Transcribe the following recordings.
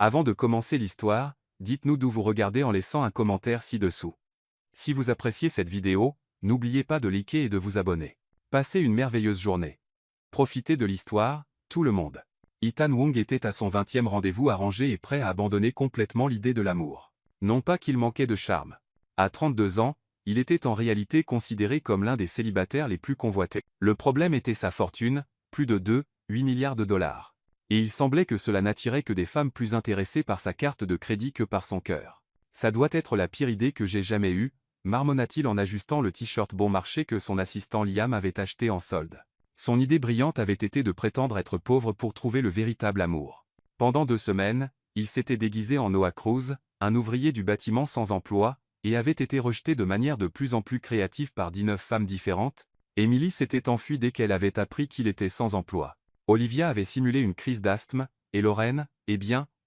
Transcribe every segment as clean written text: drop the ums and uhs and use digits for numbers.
Avant de commencer l'histoire, dites-nous d'où vous regardez en laissant un commentaire ci-dessous. Si vous appréciez cette vidéo, n'oubliez pas de liker et de vous abonner. Passez une merveilleuse journée. Profitez de l'histoire, tout le monde. Ethan Wong était à son 20e rendez-vous arrangé et prêt à abandonner complètement l'idée de l'amour. Non pas qu'il manquait de charme. À 32 ans, il était en réalité considéré comme l'un des célibataires les plus convoités. Le problème était sa fortune, plus de 2,8 milliards de dollars. Et il semblait que cela n'attirait que des femmes plus intéressées par sa carte de crédit que par son cœur. Ça doit être la pire idée que j'ai jamais eue, marmonna-t-il en ajustant le t-shirt bon marché que son assistant Liam avait acheté en solde. Son idée brillante avait été de prétendre être pauvre pour trouver le véritable amour. Pendant 2 semaines, il s'était déguisé en Noah Cruz, un ouvrier du bâtiment sans emploi, et avait été rejeté de manière de plus en plus créative par 19 femmes différentes. Emily s'était enfuie dès qu'elle avait appris qu'il était sans emploi. Olivia avait simulé une crise d'asthme, et Lorraine,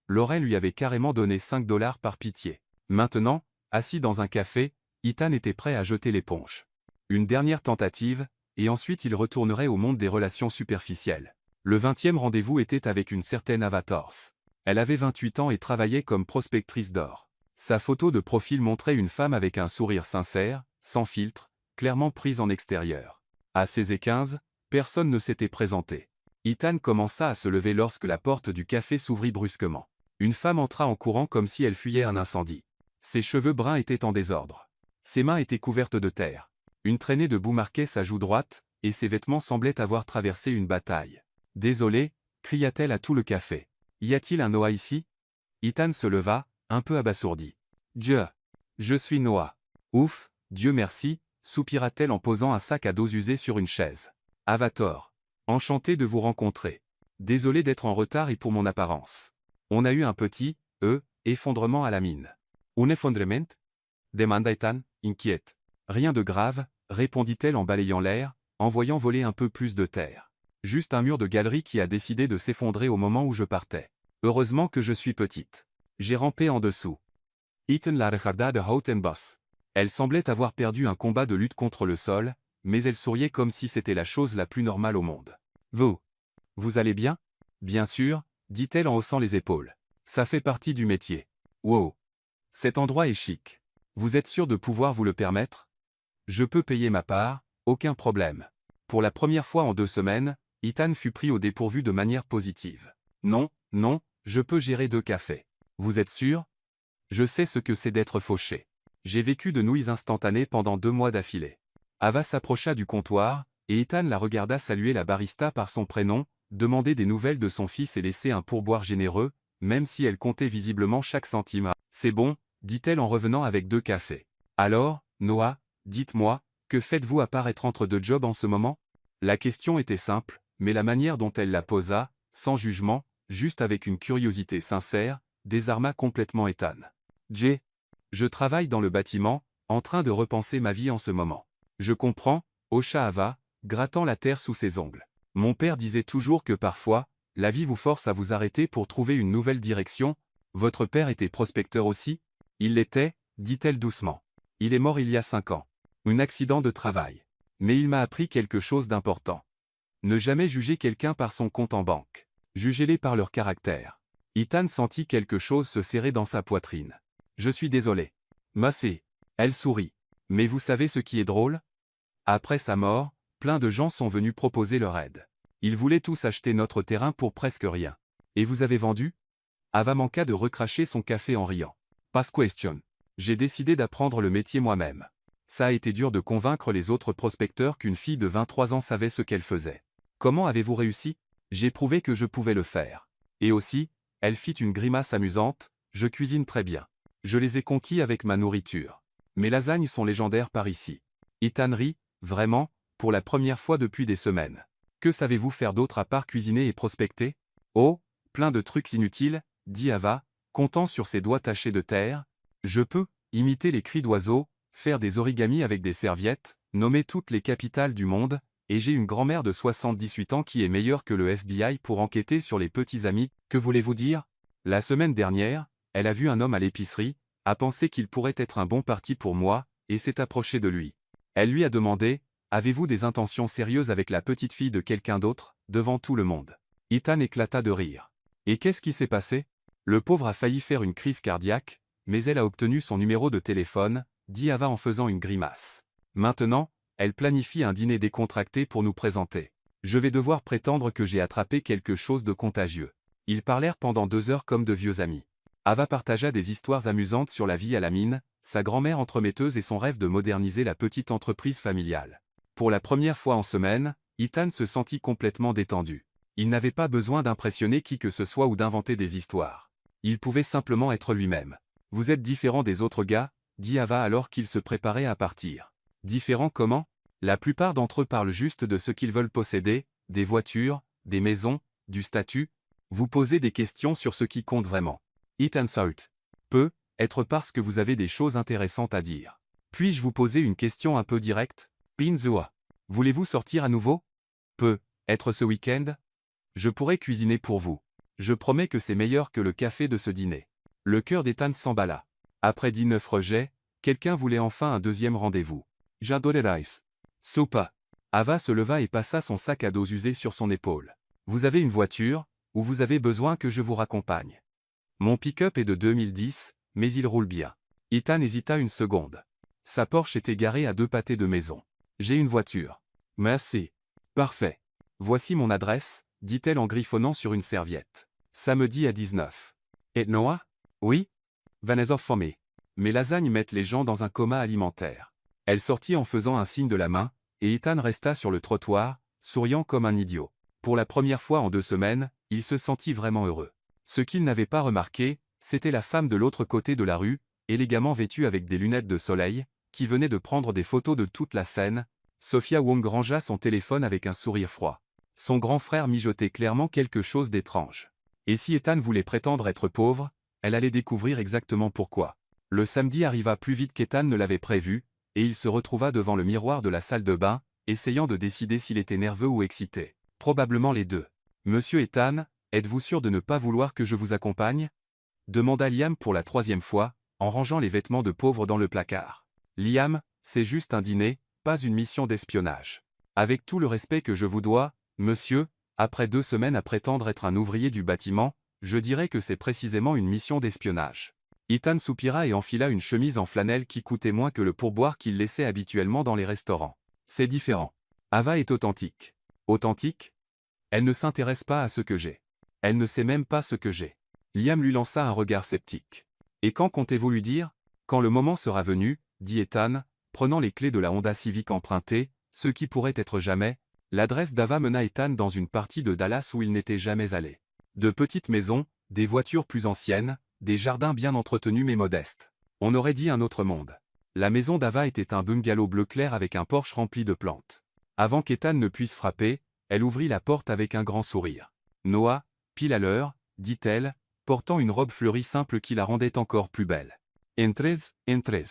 Lorraine lui avait carrément donné 5 dollars par pitié. Maintenant, assis dans un café, Ethan était prêt à jeter l'éponge. Une dernière tentative, et ensuite il retournerait au monde des relations superficielles. Le 20e rendez-vous était avec une certaine Ava Torres. Elle avait 28 ans et travaillait comme prospectrice d'or. Sa photo de profil montrait une femme avec un sourire sincère, sans filtre, clairement prise en extérieur. À 16h15, personne ne s'était présenté. Ethan commença à se lever lorsque la porte du café s'ouvrit brusquement. Une femme entra en courant comme si elle fuyait un incendie. Ses cheveux bruns étaient en désordre. Ses mains étaient couvertes de terre. Une traînée de boue marquait sa joue droite, et ses vêtements semblaient avoir traversé une bataille. « Désolé » cria-t-elle à tout le café. « Y a-t-il un Noah ici ?» Ethan se leva, un peu abasourdi. « Je suis Noah. »« Ouf, Dieu merci » soupira-t-elle en posant un sac à dos usé sur une chaise. « Avatar. Enchanté de vous rencontrer. Désolé d'être en retard et pour mon apparence. On a eu un petit, effondrement à la mine. »« Un effondrement » demanda Ethan, inquiète. « Rien de grave, » répondit-elle en balayant l'air, en voyant voler un peu plus de terre. « Juste un mur de galerie qui a décidé de s'effondrer au moment où je partais. Heureusement que je suis petite. J'ai rampé en dessous. » Ethan la regarda de haut en bas. Elle semblait avoir perdu un combat de lutte contre le sol, mais elle souriait comme si c'était la chose la plus normale au monde. « Vous allez bien ?»« Bien sûr, » dit-elle en haussant les épaules. « Ça fait partie du métier. »« Wow. Cet endroit est chic. Vous êtes sûr de pouvoir vous le permettre ? » ?»« Je peux payer ma part, aucun problème. » Pour la première fois en 2 semaines, Ethan fut pris au dépourvu de manière positive. « Non, je peux gérer 2 cafés. »« Vous êtes sûr ? Je sais ce que c'est d'être fauché. J'ai vécu de nouilles instantanées pendant 2 mois d'affilée. » Ava s'approcha du comptoir, et Ethan la regarda saluer la barista par son prénom, demander des nouvelles de son fils et laisser un pourboire généreux, même si elle comptait visiblement chaque centime. « C'est bon, » dit-elle en revenant avec 2 cafés. « Alors, Noah, dites-moi, que faites-vous à part être entre 2 jobs en ce moment ?» La question était simple, mais la manière dont elle la posa, sans jugement, juste avec une curiosité sincère, désarma complètement Ethan. « Je travaille dans le bâtiment, en train de repenser ma vie en ce moment. »« Je comprends, » hocha Ava, grattant la terre sous ses ongles. « Mon père disait toujours que parfois, la vie vous force à vous arrêter pour trouver une nouvelle direction. Votre père était prospecteur aussi ? » Il l'était, dit-elle doucement. Il est mort il y a 5 ans. Un accident de travail. Mais il m'a appris quelque chose d'important. Ne jamais juger quelqu'un par son compte en banque. Jugez-les par leur caractère. Ethan sentit quelque chose se serrer dans sa poitrine. Je suis désolé. Massé. Elle sourit. Mais vous savez ce qui est drôle ? Après sa mort, plein de gens sont venus proposer leur aide. Ils voulaient tous acheter notre terrain pour presque rien. Et vous avez vendu ? Ava manqua de recracher son café en riant. Pas question. J'ai décidé d'apprendre le métier moi-même. Ça a été dur de convaincre les autres prospecteurs qu'une fille de 23 ans savait ce qu'elle faisait. Comment avez-vous réussi ? J'ai prouvé que je pouvais le faire. Et aussi, elle fit une grimace amusante, je cuisine très bien. Je les ai conquis avec ma nourriture. Mes lasagnes sont légendaires par ici. Ethan rit, vraiment, pour la première fois depuis des semaines. Que savez-vous faire d'autre à part cuisiner et prospecter ? Oh, plein de trucs inutiles, dit Ava, comptant sur ses doigts tachés de terre. Je peux imiter les cris d'oiseaux, faire des origamis avec des serviettes, nommer toutes les capitales du monde, et j'ai une grand-mère de 78 ans qui est meilleure que le FBI pour enquêter sur les petits amis. Que voulez-vous dire ? La semaine dernière, elle a vu un homme à l'épicerie, a pensé qu'il pourrait être un bon parti pour moi, et s'est approchée de lui. Elle lui a demandé, « Avez-vous des intentions sérieuses avec la petite fille de quelqu'un d'autre ?» devant tout le monde. Ethan éclata de rire. « Et qu'est-ce qui s'est passé ? Le pauvre a failli faire une crise cardiaque, mais elle a obtenu son numéro de téléphone, dit Ava en faisant une grimace. Maintenant, elle planifie un dîner décontracté pour nous présenter. Je vais devoir prétendre que j'ai attrapé quelque chose de contagieux. Ils parlèrent pendant 2 heures comme de vieux amis. Ava partagea des histoires amusantes sur la vie à la mine, sa grand-mère entremetteuse et son rêve de moderniser la petite entreprise familiale. Pour la première fois en semaine, Ethan se sentit complètement détendu. Il n'avait pas besoin d'impressionner qui que ce soit ou d'inventer des histoires. Il pouvait simplement être lui-même. « Vous êtes différent des autres gars », dit Ava alors qu'il se préparait à partir. « Différent comment ? La plupart d'entre eux parlent juste de ce qu'ils veulent posséder, des voitures, des maisons, du statut. Vous posez des questions sur ce qui compte vraiment. » Ethan sought. « Peut être parce que vous avez des choses intéressantes à dire. Puis-je vous poser une question un peu directe ? Pinzua. Voulez-vous sortir à nouveau ? Peut être ce week-end ? Je pourrais cuisiner pour vous. Je promets que c'est meilleur que le café de ce dîner. » Le cœur d'Ethan s'emballa. Après 19 rejets, quelqu'un voulait enfin un deuxième rendez-vous. « J'adorais rice. Sopa. » Ava se leva et passa son sac à dos usé sur son épaule. « Vous avez une voiture, ou vous avez besoin que je vous raccompagne ? » Mon pick-up est de 2010, mais il roule bien. Ethan hésita une seconde. Sa Porsche était garée à 2 pâtés de maison. « J'ai une voiture. »« Merci. »« Parfait. Voici mon adresse, » dit-elle en griffonnant sur une serviette. « Samedi à 19. »« Et Noah ? » ?»« Oui. »« Vanessa for me. » Mes lasagnes mettent les gens dans un coma alimentaire. Elle sortit en faisant un signe de la main, et Ethan resta sur le trottoir, souriant comme un idiot. Pour la première fois en 2 semaines, il se sentit vraiment heureux. Ce qu'il n'avait pas remarqué, c'était la femme de l'autre côté de la rue, élégamment vêtue avec des lunettes de soleil, qui venait de prendre des photos de toute la scène. Sophia Wong rangea son téléphone avec un sourire froid. Son grand frère mijotait clairement quelque chose d'étrange. Et si Ethan voulait prétendre être pauvre, elle allait découvrir exactement pourquoi. Le samedi arriva plus vite qu'Ethan ne l'avait prévu, et il se retrouva devant le miroir de la salle de bain, essayant de décider s'il était nerveux ou excité. Probablement les deux. « Monsieur Ethan, êtes-vous sûr de ne pas vouloir que je vous accompagne ?» demanda Liam pour la 3e fois, en rangeant les vêtements de pauvre dans le placard. « Liam, c'est juste un dîner, pas une mission d'espionnage. Avec tout le respect que je vous dois, monsieur, après 2 semaines à prétendre être un ouvrier du bâtiment, je dirais que c'est précisément une mission d'espionnage. » Ethan soupira et enfila une chemise en flanelle qui coûtait moins que le pourboire qu'il laissait habituellement dans les restaurants. C'est différent. Ava est authentique. Authentique ? Elle ne s'intéresse pas à ce que j'ai. Elle ne sait même pas ce que j'ai. Liam lui lança un regard sceptique. Et quand comptez-vous lui dire ? Quand le moment sera venu, dit Ethan, prenant les clés de la Honda Civic empruntée, ce qui pourrait être jamais. L'adresse d'Ava mena Ethan dans une partie de Dallas où il n'était jamais allé. De petites maisons, des voitures plus anciennes, des jardins bien entretenus mais modestes. On aurait dit un autre monde. La maison d'Ava était un bungalow bleu clair avec un porche rempli de plantes. Avant qu'Ethan ne puisse frapper, elle ouvrit la porte avec un grand sourire. « Noah, pile à l'heure, » dit-elle, portant une robe fleurie simple qui la rendait encore plus belle. « Entrez, entrez.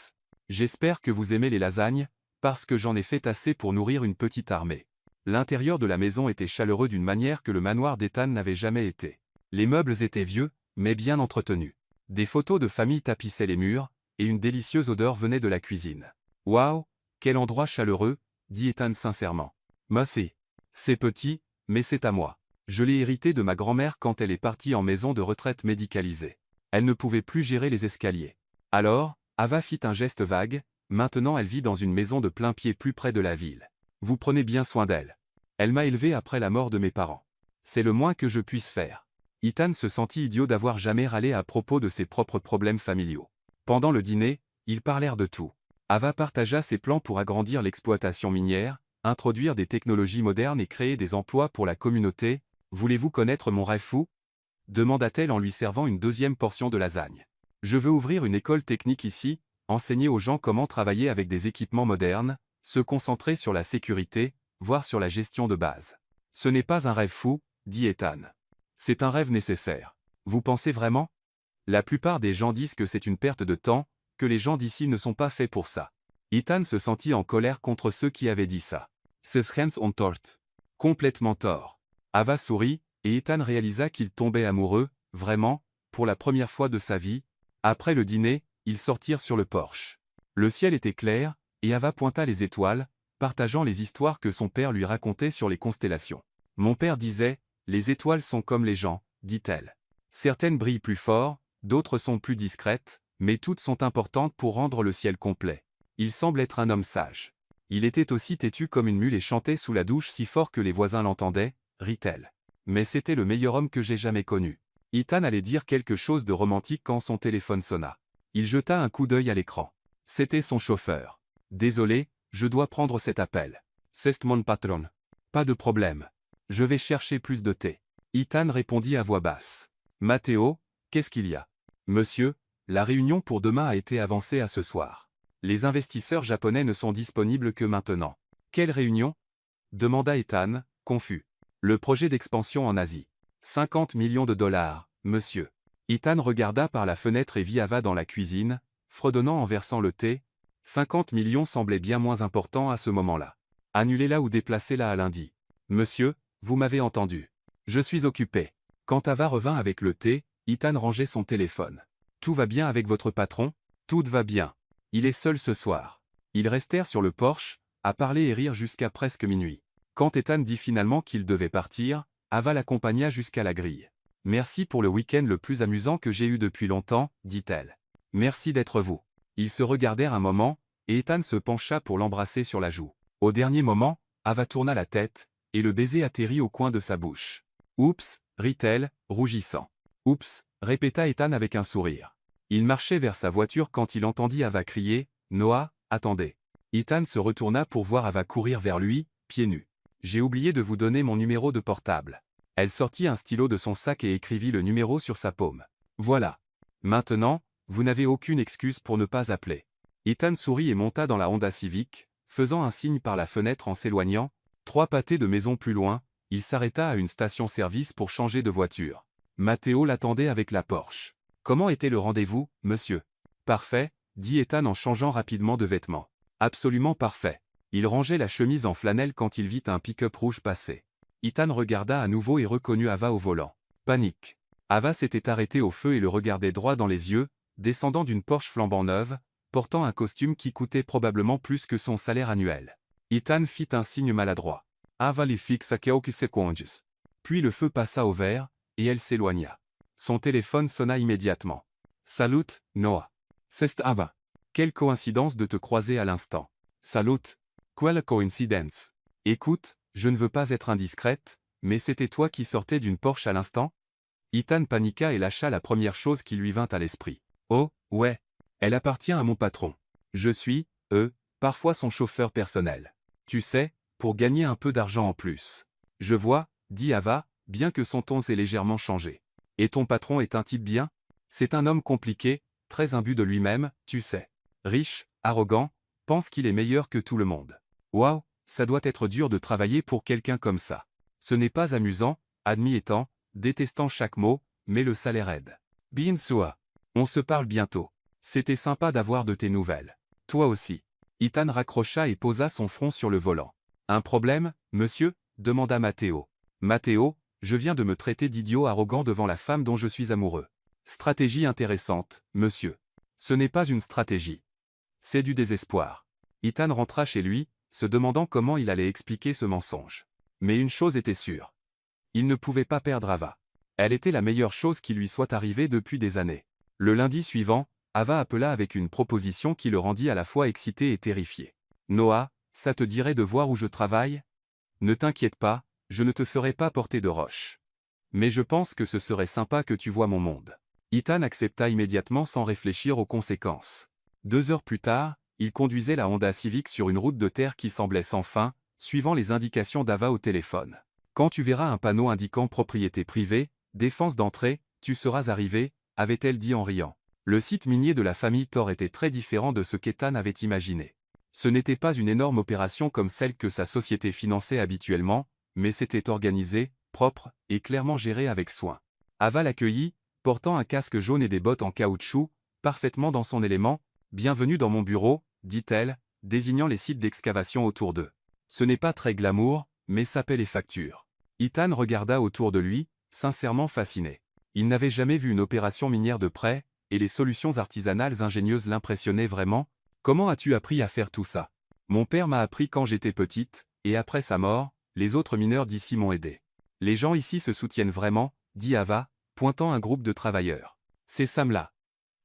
J'espère que vous aimez les lasagnes, parce que j'en ai fait assez pour nourrir une petite armée. » L'intérieur de la maison était chaleureux d'une manière que le manoir d'Ethan n'avait jamais été. Les meubles étaient vieux, mais bien entretenus. Des photos de famille tapissaient les murs, et une délicieuse odeur venait de la cuisine. « Waouh, quel endroit chaleureux !» dit Ethan sincèrement. « Merci. C'est petit, mais c'est à moi. Je l'ai hérité de ma grand-mère quand elle est partie en maison de retraite médicalisée. Elle ne pouvait plus gérer les escaliers. » Alors, Ava fit un geste vague, maintenant elle vit dans une maison de plain-pied plus près de la ville. « Vous prenez bien soin d'elle. Elle m'a élevé après la mort de mes parents. C'est le moins que je puisse faire. » Ethan se sentit idiot d'avoir jamais râlé à propos de ses propres problèmes familiaux. Pendant le dîner, ils parlèrent de tout. Ava partagea ses plans pour agrandir l'exploitation minière, introduire des technologies modernes et créer des emplois pour la communauté. « Voulez-vous connaître mon rêve fou ?» demanda-t-elle en lui servant une 2e portion de lasagne. « Je veux ouvrir une école technique ici, enseigner aux gens comment travailler avec des équipements modernes, se concentrer sur la sécurité, voire sur la gestion de base. » « Ce n'est pas un rêve fou, » dit Ethan. « C'est un rêve nécessaire. Vous pensez vraiment ? La plupart des gens disent que c'est une perte de temps, que les gens d'ici ne sont pas faits pour ça. » Ethan se sentit en colère contre ceux qui avaient dit ça. « Ces gens ont tort. Complètement tort. » Ava sourit, et Ethan réalisa qu'il tombait amoureux, vraiment, pour la première fois de sa vie. Après le dîner, ils sortirent sur le porche. Le ciel était clair, et Ava pointa les étoiles, partageant les histoires que son père lui racontait sur les constellations. « Mon père disait, les étoiles sont comme les gens, dit-elle. Certaines brillent plus fort, d'autres sont plus discrètes, mais toutes sont importantes pour rendre le ciel complet. Il semble être un homme sage. Il était aussi têtu comme une mule et chantait sous la douche si fort que les voisins l'entendaient, rit-elle. Mais c'était le meilleur homme que j'ai jamais connu. Ethan allait dire quelque chose de romantique quand son téléphone sonna. Il jeta un coup d'œil à l'écran. C'était son chauffeur. Désolé, je dois prendre cet appel. C'est mon patron. Pas de problème. Je vais chercher plus de thé. Ethan répondit à voix basse. Matteo, qu'est-ce qu'il y a? Monsieur, la réunion pour demain a été avancée à ce soir. Les investisseurs japonais ne sont disponibles que maintenant. Quelle réunion? Demanda Ethan, confus. Le projet d'expansion en Asie. 50 millions de dollars, monsieur. Ethan regarda par la fenêtre et vit Ava dans la cuisine, fredonnant en versant le thé. 50 millions semblaient bien moins importants à ce moment-là. Annulez-la ou déplacez-la à lundi. Monsieur, vous m'avez entendu. Je suis occupé. Quand Ava revint avec le thé, Ethan rangeait son téléphone. Tout va bien avec votre patron? Tout va bien. Il est seul ce soir. Ils restèrent sur le porche, à parler et rire jusqu'à presque minuit. Quand Ethan dit finalement qu'il devait partir, Ava l'accompagna jusqu'à la grille. Merci pour le week-end le plus amusant que j'ai eu depuis longtemps, dit-elle. Merci d'être vous. Ils se regardèrent un moment, et Ethan se pencha pour l'embrasser sur la joue. Au dernier moment, Ava tourna la tête, et le baiser atterrit au coin de sa bouche. Oups, rit-elle, rougissant. Oups, répéta Ethan avec un sourire. Il marchait vers sa voiture quand il entendit Ava crier, Noah, attendez. Ethan se retourna pour voir Ava courir vers lui, pieds nus. J'ai oublié de vous donner mon numéro de portable. Elle sortit un stylo de son sac et écrivit le numéro sur sa paume. Voilà. Maintenant, vous n'avez aucune excuse pour ne pas appeler. Ethan sourit et monta dans la Honda Civic, faisant un signe par la fenêtre en s'éloignant. 3 pâtés de maison plus loin, il s'arrêta à une station-service pour changer de voiture. Matteo l'attendait avec la Porsche. Comment était le rendez-vous, monsieur? Parfait, dit Ethan en changeant rapidement de vêtements. Absolument parfait. Il rangeait la chemise en flanelle quand il vit un pick-up rouge passer. Ethan regarda à nouveau et reconnut Ava au volant. Panique. Ava s'était arrêtée au feu et le regardait droit dans les yeux, descendant d'une Porsche flambant neuve, portant un costume qui coûtait probablement plus que son salaire annuel. Ethan fit un signe maladroit. Ava les fixa quelques secondes. Puis le feu passa au vert, et elle s'éloigna. Son téléphone sonna immédiatement. Salut, Noah. C'est Ava. Quelle coïncidence de te croiser à l'instant. Salut. Quelle coïncidence. Écoute, je ne veux pas être indiscrète, mais c'était toi qui sortais d'une Porsche à l'instant? Ethan paniqua et lâcha la première chose qui lui vint à l'esprit. Oh, ouais. Elle appartient à mon patron. Je suis, parfois son chauffeur personnel. Tu sais, pour gagner un peu d'argent en plus. Je vois, dit Ava, bien que son ton s'est légèrement changé. Et ton patron est un type bien? C'est un homme compliqué, très imbu de lui-même, tu sais. Riche, arrogant, pense qu'il est meilleur que tout le monde. Waouh, ça doit être dur de travailler pour quelqu'un comme ça. Ce n'est pas amusant, admis Ethan, détestant chaque mot, mais le salaire aide. Bien sûr. On se parle bientôt. C'était sympa d'avoir de tes nouvelles. Toi aussi. Ethan raccrocha et posa son front sur le volant. Un problème, monsieur? Demanda Matteo. Matteo, je viens de me traiter d'idiot arrogant devant la femme dont je suis amoureux. Stratégie intéressante, monsieur. Ce n'est pas une stratégie. C'est du désespoir. Ethan rentra chez lui, se demandant comment il allait expliquer ce mensonge. Mais une chose était sûre. Il ne pouvait pas perdre Ava. Elle était la meilleure chose qui lui soit arrivée depuis des années. Le lundi suivant, Ava appela avec une proposition qui le rendit à la fois excité et terrifié. Noah, ça te dirait de voir où je travaille? Ne t'inquiète pas, je ne te ferai pas porter de roche. Mais je pense que ce serait sympa que tu vois mon monde. Ethan accepta immédiatement sans réfléchir aux conséquences. 2 heures plus tard, il conduisait la Honda Civic sur une route de terre qui semblait sans fin, suivant les indications d'Ava au téléphone. Quand tu verras un panneau indiquant propriété privée, défense d'entrée, tu seras arrivé, avait-elle dit en riant. Le site minier de la famille Thor était très différent de ce qu'Ethan avait imaginé. Ce n'était pas une énorme opération comme celle que sa société finançait habituellement, mais c'était organisé, propre, et clairement géré avec soin. Ava l'accueillit, portant un casque jaune et des bottes en caoutchouc, parfaitement dans son élément. Bienvenue dans mon bureau, dit-elle, désignant les sites d'excavation autour d'eux. Ce n'est pas très glamour, mais ça paie les factures. Ethan regarda autour de lui, sincèrement fasciné. Il n'avait jamais vu une opération minière de près, et les solutions artisanales ingénieuses l'impressionnaient vraiment. Comment as-tu appris à faire tout ça? Mon père m'a appris quand j'étais petite, et après sa mort, les autres mineurs d'ici m'ont aidé. Les gens ici se soutiennent vraiment, dit Ava, pointant un groupe de travailleurs. C'est Sam là.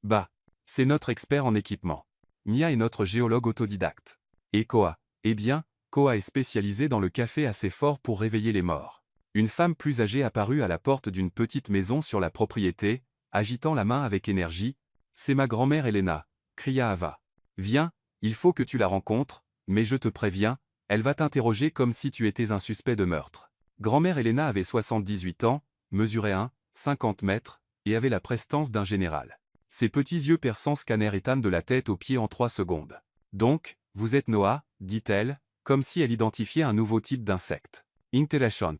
Bah. C'est notre expert en équipement. Mia est notre géologue autodidacte. Et Koa? Eh bien, Koa est spécialisé dans le café assez fort pour réveiller les morts. Une femme plus âgée apparut à la porte d'une petite maison sur la propriété, agitant la main avec énergie. C'est ma grand-mère Elena, cria Ava. Viens, il faut que tu la rencontres, mais je te préviens, elle va t'interroger comme si tu étais un suspect de meurtre. Grand-mère Elena avait 78 ans, mesurait 1,50 m, et avait la prestance d'un général. Ses petits yeux perçants scannèrent Ethan de la tête aux pieds en 3 secondes. Donc, vous êtes Noah, dit-elle, comme si elle identifiait un nouveau type d'insecte. Interessant.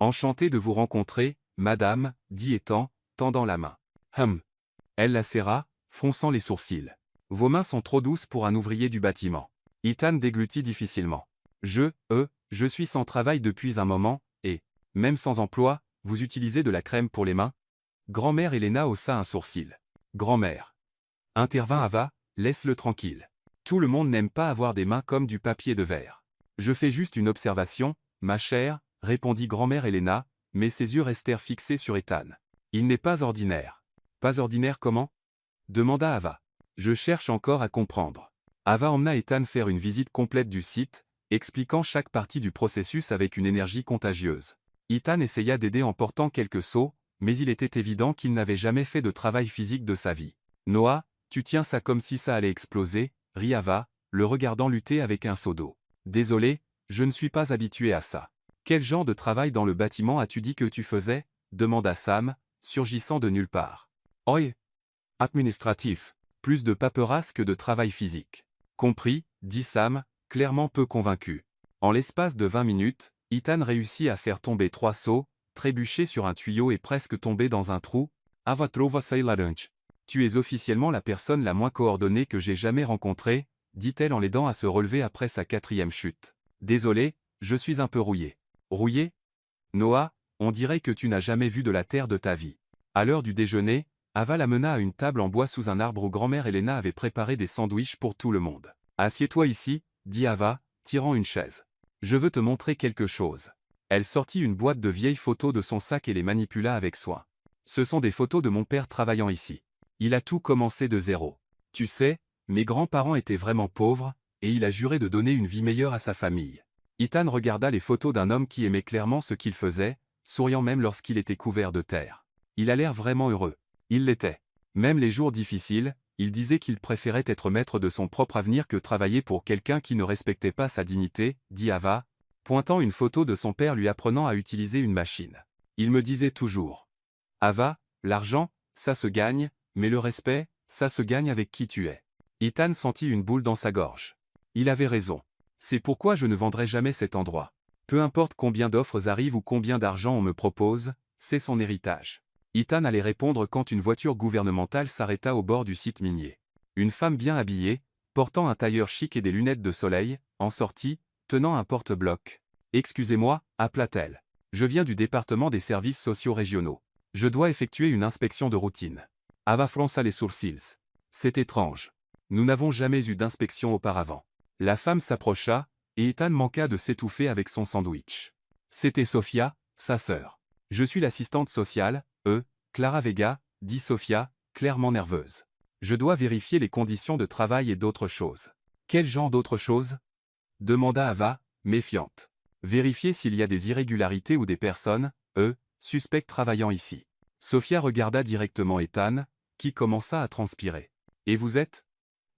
Enchanté de vous rencontrer, madame, dit Ethan, tendant la main. Elle la serra, fronçant les sourcils. Vos mains sont trop douces pour un ouvrier du bâtiment. Ethan déglutit difficilement. Je suis sans travail depuis un moment, et, même sans emploi, vous utilisez de la crème pour les mains? Grand-mère Elena haussa un sourcil. Grand-mère. Intervint Ava, laisse-le tranquille. Tout le monde n'aime pas avoir des mains comme du papier de verre. Je fais juste une observation, ma chère, répondit grand-mère Elena, mais ses yeux restèrent fixés sur Ethan. Il n'est pas ordinaire. Pas ordinaire comment? Demanda Ava. Je cherche encore à comprendre. Ava emmena Ethan faire une visite complète du site, expliquant chaque partie du processus avec une énergie contagieuse. Ethan essaya d'aider en portant quelques seaux, mais il était évident qu'il n'avait jamais fait de travail physique de sa vie. Noah, tu tiens ça comme si ça allait exploser, rit Ava, le regardant lutter avec un seau d'eau. Désolé, je ne suis pas habitué à ça. Quel genre de travail dans le bâtiment as-tu dit que tu faisais? Demanda Sam, surgissant de nulle part. Oi. Administratif. Plus de paperasse que de travail physique. Compris, dit Sam, clairement peu convaincu. En l'espace de 20 minutes, Ethan réussit à faire tomber 3 seaux, trébucher sur un tuyau et presque tomber dans un trou. Ava trova lunch. Tu es officiellement la personne la moins coordonnée que j'ai jamais rencontrée, dit-elle en l'aidant à se relever après sa 4e chute. Désolé, je suis un peu rouillé. Rouillé? Noah, on dirait que tu n'as jamais vu de la terre de ta vie. À l'heure du déjeuner, Ava la mena à une table en bois sous un arbre où grand-mère Elena avait préparé des sandwichs pour tout le monde. Assieds-toi ici, dit Ava, tirant une chaise. Je veux te montrer quelque chose. Elle sortit une boîte de vieilles photos de son sac et les manipula avec soin. Ce sont des photos de mon père travaillant ici. Il a tout commencé de zéro. Tu sais, mes grands-parents étaient vraiment pauvres, et il a juré de donner une vie meilleure à sa famille. Ethan regarda les photos d'un homme qui aimait clairement ce qu'il faisait, souriant même lorsqu'il était couvert de terre. Il a l'air vraiment heureux. Il l'était. Même les jours difficiles, il disait qu'il préférait être maître de son propre avenir que travailler pour quelqu'un qui ne respectait pas sa dignité, dit Ava, pointant une photo de son père lui apprenant à utiliser une machine. Il me disait toujours. Ava, l'argent, ça se gagne, mais le respect, ça se gagne avec qui tu es. Ethan sentit une boule dans sa gorge. Il avait raison. C'est pourquoi je ne vendrai jamais cet endroit. Peu importe combien d'offres arrivent ou combien d'argent on me propose, c'est son héritage. Ethan allait répondre quand une voiture gouvernementale s'arrêta au bord du site minier. Une femme bien habillée, portant un tailleur chic et des lunettes de soleil, en sortit, tenant un porte-bloc. « Excusez-moi, » appela-t-elle. « Je viens du département des services sociaux régionaux. Je dois effectuer une inspection de routine. » Ava fronça les sourcils. « C'est étrange. Nous n'avons jamais eu d'inspection auparavant. » La femme s'approcha, et Ethan manqua de s'étouffer avec son sandwich. C'était Sofia, sa sœur. « Je suis l'assistante sociale, Clara Vega, » dit Sofia, clairement nerveuse. « Je dois vérifier les conditions de travail et d'autres choses. »« Quel genre d'autres choses ?» demanda Ava, méfiante. « Vérifier s'il y a des irrégularités ou des personnes, suspectes travaillant ici. » Sofia regarda directement Ethan, qui commença à transpirer. « Et vous êtes ?»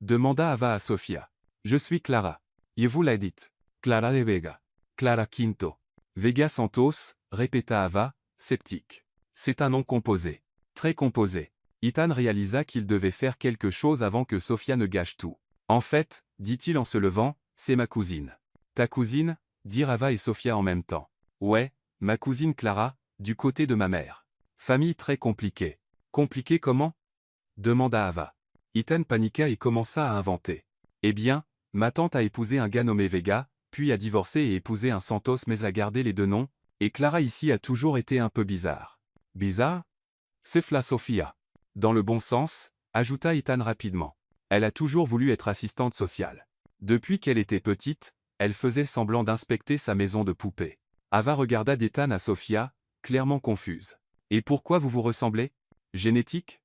demanda Ava à Sofia. « Je suis Clara. Et vous la dites. Clara de Vega. Clara Quinto. Vega Santos, » répéta Ava, sceptique. C'est un nom composé. Très composé. Ethan réalisa qu'il devait faire quelque chose avant que Sofia ne gâche tout. En fait, dit-il en se levant, c'est ma cousine. Ta cousine? Dirent Ava et Sofia en même temps. Ouais, ma cousine Clara, du côté de ma mère. Famille très compliquée. Compliquée comment? Demanda Ava. Ethan paniqua et commença à inventer. Eh bien, ma tante a épousé un gars nommé Vega, puis a divorcé et épousé un Santos mais a gardé les 2 noms, et Clara ici a toujours été un peu bizarre. Bizarre? Siffla Sofia. Dans le bon sens, ajouta Ethan rapidement. Elle a toujours voulu être assistante sociale. Depuis qu'elle était petite, elle faisait semblant d'inspecter sa maison de poupée. Ava regarda d'Ethan à Sofia, clairement confuse. Et pourquoi vous vous ressemblez? Génétique?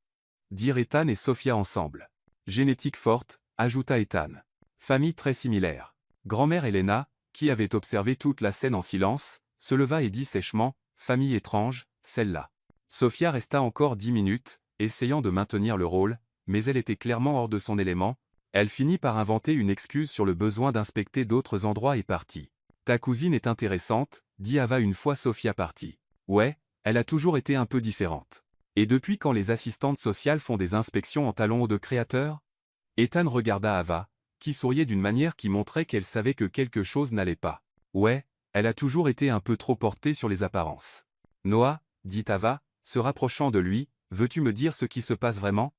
Dirent Ethan et Sophia ensemble. Génétique forte, ajouta Ethan. Famille très similaire. Grand-mère Elena, qui avait observé toute la scène en silence, se leva et dit sèchement, famille étrange, celle-là. Sophia resta encore 10 minutes, essayant de maintenir le rôle, mais elle était clairement hors de son élément. Elle finit par inventer une excuse sur le besoin d'inspecter d'autres endroits et partit. Ta cousine est intéressante, dit Ava une fois Sophia partie. Ouais, elle a toujours été un peu différente. Et depuis quand les assistantes sociales font des inspections en talons hauts de créateurs? Ethan regarda Ava, qui souriait d'une manière qui montrait qu'elle savait que quelque chose n'allait pas. Ouais, elle a toujours été un peu trop portée sur les apparences. Noah, dit Ava, se rapprochant de lui, veux-tu me dire ce qui se passe vraiment?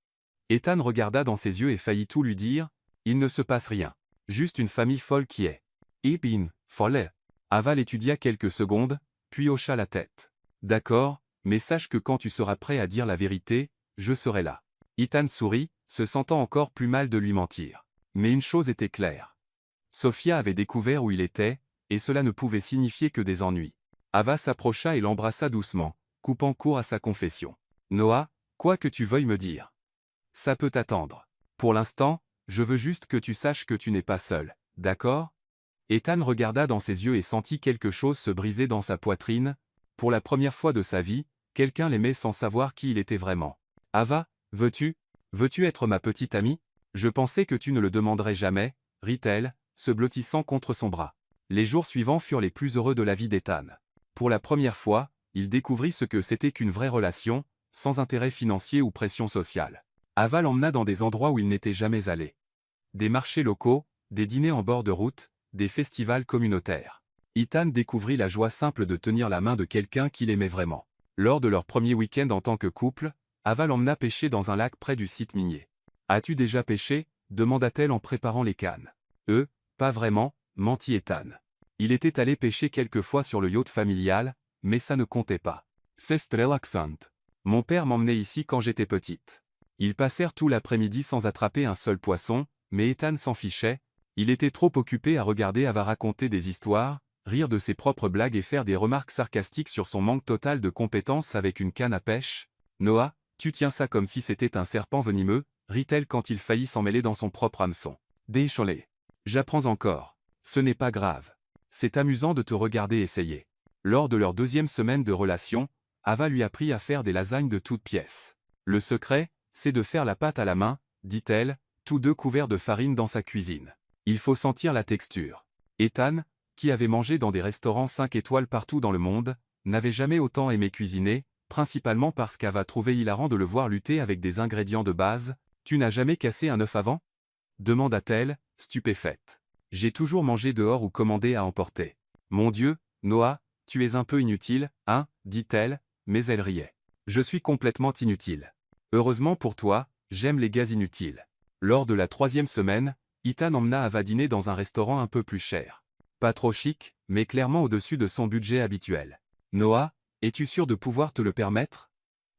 Ethan regarda dans ses yeux et faillit tout lui dire, il ne se passe rien. Juste une famille folle qui est. Ibn, folle. Ava l'étudia quelques secondes, puis hocha la tête. D'accord, mais sache que quand tu seras prêt à dire la vérité, je serai là. Ethan sourit, se sentant encore plus mal de lui mentir. Mais une chose était claire. Sophia avait découvert où il était, et cela ne pouvait signifier que des ennuis. Ava s'approcha et l'embrassa doucement, coupant court à sa confession. Noah, quoi que tu veuilles me dire. Ça peut attendre. Pour l'instant, je veux juste que tu saches que tu n'es pas seul, d'accord? Ethan regarda dans ses yeux et sentit quelque chose se briser dans sa poitrine. Pour la première fois de sa vie, quelqu'un l'aimait sans savoir qui il était vraiment. Ava, veux-tu être ma petite amie? Je pensais que tu ne le demanderais jamais, rit-elle, se blottissant contre son bras. Les jours suivants furent les plus heureux de la vie d'Ethan. Pour la première fois, il découvrit ce que c'était qu'une vraie relation, sans intérêt financier ou pression sociale. Ava l'emmena dans des endroits où il n'était jamais allé. Des marchés locaux, des dîners en bord de route, des festivals communautaires. Ethan découvrit la joie simple de tenir la main de quelqu'un qu'il aimait vraiment. Lors de leur premier week-end en tant que couple, Ava l'emmena pêcher dans un lac près du site minier. « As-tu déjà pêché » demanda-t-elle en préparant les cannes. « Pas vraiment » mentit Ethan. Il était allé pêcher quelques fois sur le yacht familial, mais ça ne comptait pas. « C'est relaxant. Mon père m'emmenait ici quand j'étais petite. » Ils passèrent tout l'après-midi sans attraper un seul poisson, mais Ethan s'en fichait. Il était trop occupé à regarder Ava raconter des histoires, rire de ses propres blagues et faire des remarques sarcastiques sur son manque total de compétences avec une canne à pêche. « Noah, tu tiens ça comme si c'était un serpent venimeux » rit-elle quand il faillit s'emmêler dans son propre hameçon. « Décholé. J'apprends encore. Ce n'est pas grave. C'est amusant de te regarder essayer. » Lors de leur deuxième semaine de relation, Ava lui apprit à faire des lasagnes de toutes pièces. « Le secret, c'est de faire la pâte à la main, dit-elle, tous deux couverts de farine dans sa cuisine. Il faut sentir la texture. » Ethan, qui avait mangé dans des restaurants 5 étoiles partout dans le monde, n'avait jamais autant aimé cuisiner, principalement parce qu'Ava trouvait hilarant de le voir lutter avec des ingrédients de base. « Tu n'as jamais cassé un œuf avant » demanda-t-elle, stupéfaite. « J'ai toujours mangé dehors ou commandé à emporter. »« Mon Dieu, Noah, tu es un peu inutile, hein » dit-elle, mais elle riait. « Je suis complètement inutile. Heureusement pour toi, j'aime les gars inutiles. » Lors de la 3e semaine, Ethan emmena Ava dîner dans un restaurant un peu plus cher. Pas trop chic, mais clairement au-dessus de son budget habituel. « Noah, es-tu sûr de pouvoir te le permettre »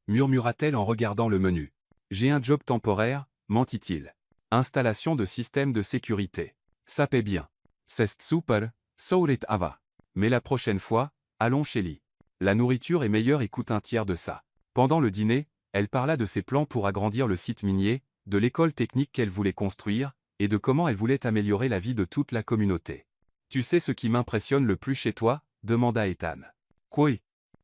murmura-t-elle en regardant le menu. « J'ai un job temporaire, mentit-il. Installation de système de sécurité. Ça paie bien. C'est super, sourit Ava. Mais la prochaine fois, allons chez Lee. La nourriture est meilleure et coûte un tiers de ça. » Pendant le dîner, elle parla de ses plans pour agrandir le site minier, de l'école technique qu'elle voulait construire, et de comment elle voulait améliorer la vie de toute la communauté. « Tu sais ce qui m'impressionne le plus chez toi » demanda Ethan. « Quoi?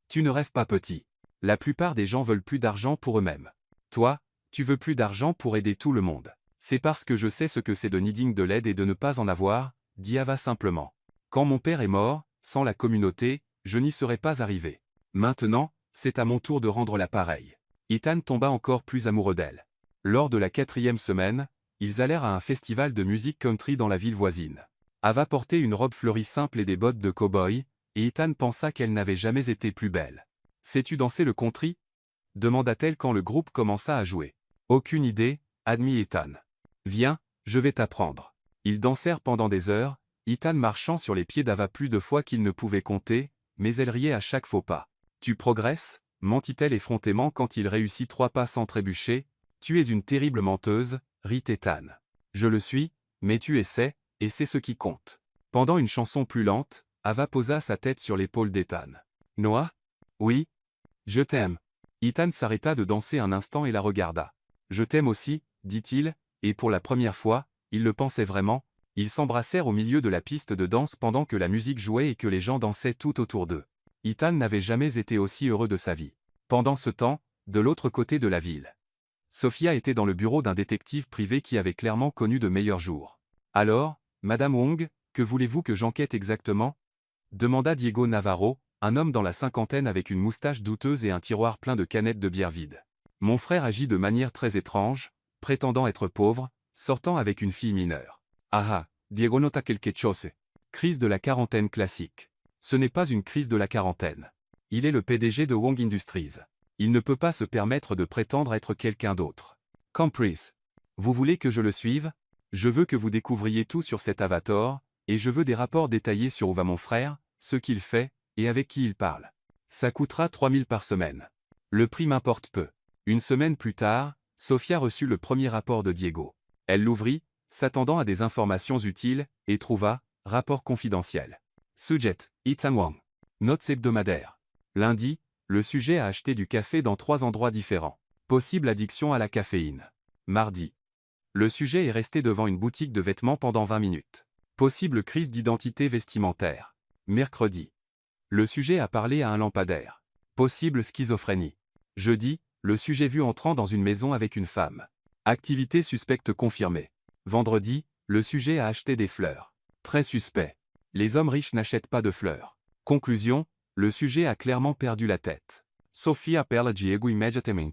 Tu ne rêves pas petit. La plupart des gens veulent plus d'argent pour eux-mêmes. Toi, tu veux plus d'argent pour aider tout le monde. C'est parce que je sais ce que c'est de needing de l'aide et de ne pas en avoir, dit Ava simplement. Quand mon père est mort, sans la communauté, je n'y serais pas arrivé. Maintenant, c'est à mon tour de rendre l'appareil. » Ethan tomba encore plus amoureux d'elle. Lors de la 4e semaine, ils allèrent à un festival de musique country dans la ville voisine. Ava portait une robe fleurie simple et des bottes de cow-boy, et Ethan pensa qu'elle n'avait jamais été plus belle. « Sais-tu danser le country » demanda-t-elle quand le groupe commença à jouer. « Aucune idée, admit Ethan. Viens, je vais t'apprendre. » Ils dansèrent pendant des heures, Ethan marchant sur les pieds d'Ava plus de fois qu'il ne pouvait compter, mais elle riait à chaque faux pas. « Tu progresses » mentit-elle effrontément quand il réussit 3 pas sans trébucher. « Tu es une terrible menteuse, rit Ethan. Je le suis, mais tu essaies, et c'est ce qui compte. » Pendant une chanson plus lente, Ava posa sa tête sur l'épaule d'Ethan. « Noah ? Oui ? Je t'aime. Ethan s'arrêta de danser un instant et la regarda. « Je t'aime aussi, dit-il, et pour la première fois, il le pensait vraiment. Ils s'embrassèrent au milieu de la piste de danse pendant que la musique jouait et que les gens dansaient tout autour d'eux. Ethan n'avait jamais été aussi heureux de sa vie. Pendant ce temps, de l'autre côté de la ville, Sophia était dans le bureau d'un détective privé qui avait clairement connu de meilleurs jours. « Alors, Madame Wong, que voulez-vous que j'enquête exactement ?» demanda Diego Navarro, un homme dans la cinquantaine avec une moustache douteuse et un tiroir plein de canettes de bière vide. « Mon frère agit de manière très étrange, prétendant être pauvre, sortant avec une fille mineure. » « Ah ah, Diego nota quelque chose. » Crise de la quarantaine classique. Ce n'est pas une crise de la quarantaine. Il est le PDG de Wong Industries. Il ne peut pas se permettre de prétendre être quelqu'un d'autre. Campris. Vous voulez que je le suive? Je veux que vous découvriez tout sur cet avatar, et je veux des rapports détaillés sur où va mon frère, ce qu'il fait, et avec qui il parle. Ça coûtera 3000 par semaine. Le prix m'importe peu. Une semaine plus tard, Sophia reçut le premier rapport de Diego. Elle l'ouvrit, s'attendant à des informations utiles, et trouva « Rapport confidentiel. Sujet, Ethan Wong. Notes hebdomadaires. Lundi, le sujet a acheté du café dans 3 endroits différents. Possible addiction à la caféine. Mardi. Le sujet est resté devant une boutique de vêtements pendant 20 minutes. Possible crise d'identité vestimentaire. Mercredi. Le sujet a parlé à un lampadaire. Possible schizophrénie. Jeudi, le sujet vu entrant dans une maison avec une femme. Activité suspecte confirmée. Vendredi, le sujet a acheté des fleurs. Très suspect. Les hommes riches n'achètent pas de fleurs. Conclusion, le sujet a clairement perdu la tête. Sophia parla Diego immédiatement.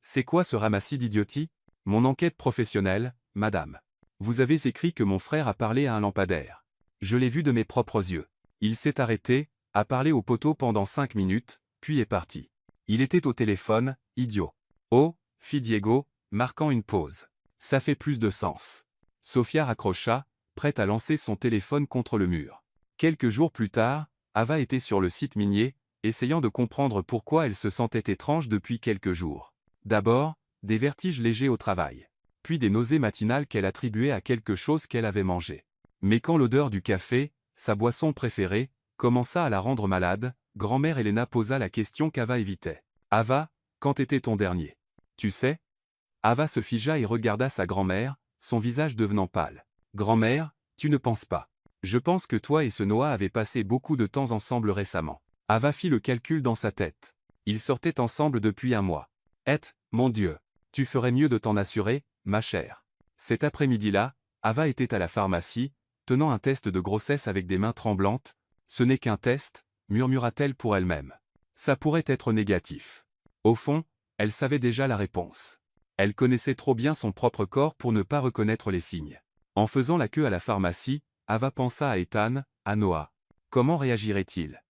C'est quoi ce ramassis d'idiotie? Mon enquête professionnelle, madame. Vous avez écrit que mon frère a parlé à un lampadaire. Je l'ai vu de mes propres yeux. Il s'est arrêté, a parlé au poteau pendant 5 minutes, puis est parti. Il était au téléphone, idiot. Oh, fit Diego, marquant une pause. Ça fait plus de sens. Sophia raccrocha, prête à lancer son téléphone contre le mur. Quelques jours plus tard, Ava était sur le site minier, essayant de comprendre pourquoi elle se sentait étrange depuis quelques jours. D'abord, des vertiges légers au travail. Puis des nausées matinales qu'elle attribuait à quelque chose qu'elle avait mangé. Mais quand l'odeur du café, sa boisson préférée, commença à la rendre malade, grand-mère Elena posa la question qu'Ava évitait. « Ava, quand était ton dernier? Tu sais ?» Ava se figea et regarda sa grand-mère, son visage devenant pâle. « Grand-mère, tu ne penses pas. Je pense que toi et ce Noah avez passé beaucoup de temps ensemble récemment. » Ava fit le calcul dans sa tête. Ils sortaient ensemble depuis 1 mois. « Et, mon Dieu, tu ferais mieux de t'en assurer, ma chère. » Cet après-midi-là, Ava était à la pharmacie, tenant un test de grossesse avec des mains tremblantes. « Ce n'est qu'un test, » murmura-t-elle pour elle-même. Ça pourrait être négatif. Au fond, elle savait déjà la réponse. Elle connaissait trop bien son propre corps pour ne pas reconnaître les signes. En faisant la queue à la pharmacie, Ava pensa à Ethan, à Noah. Comment réagirait-il?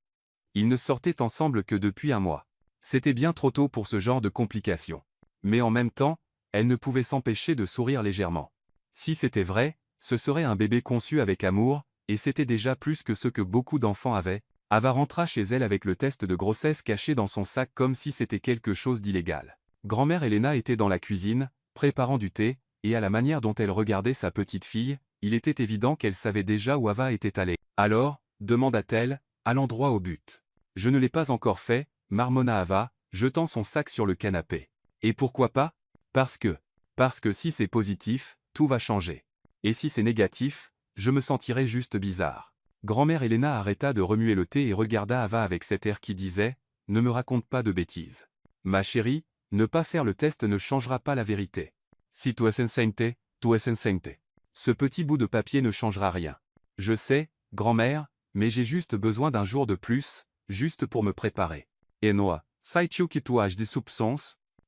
Ils ne sortaient ensemble que depuis 1 mois. C'était bien trop tôt pour ce genre de complications. Mais en même temps, elle ne pouvait s'empêcher de sourire légèrement. Si c'était vrai, ce serait un bébé conçu avec amour, et c'était déjà plus que ce que beaucoup d'enfants avaient. Ava rentra chez elle avec le test de grossesse caché dans son sac comme si c'était quelque chose d'illégal. Grand-mère Elena était dans la cuisine, préparant du thé, et à la manière dont elle regardait sa petite fille, il était évident qu'elle savait déjà où Ava était allée. « Alors » demanda-t-elle, allant droit au but. « Je ne l'ai pas encore fait » marmonna Ava, jetant son sac sur le canapé. « Et pourquoi pas? Parce que si c'est positif, tout va changer. Et si c'est négatif, je me sentirai juste bizarre. » Grand-mère Elena arrêta de remuer le thé et regarda Ava avec cet air qui disait « Ne me raconte pas de bêtises. Ma chérie, ne pas faire le test ne changera pas la vérité. Si tu es enceinte, tu es enceinte. Ce petit bout de papier ne changera rien. Je sais, grand-mère, mais j'ai juste besoin d'un jour de plus, juste pour me préparer. » Et Noah, sais-tu que tu as des soupçons?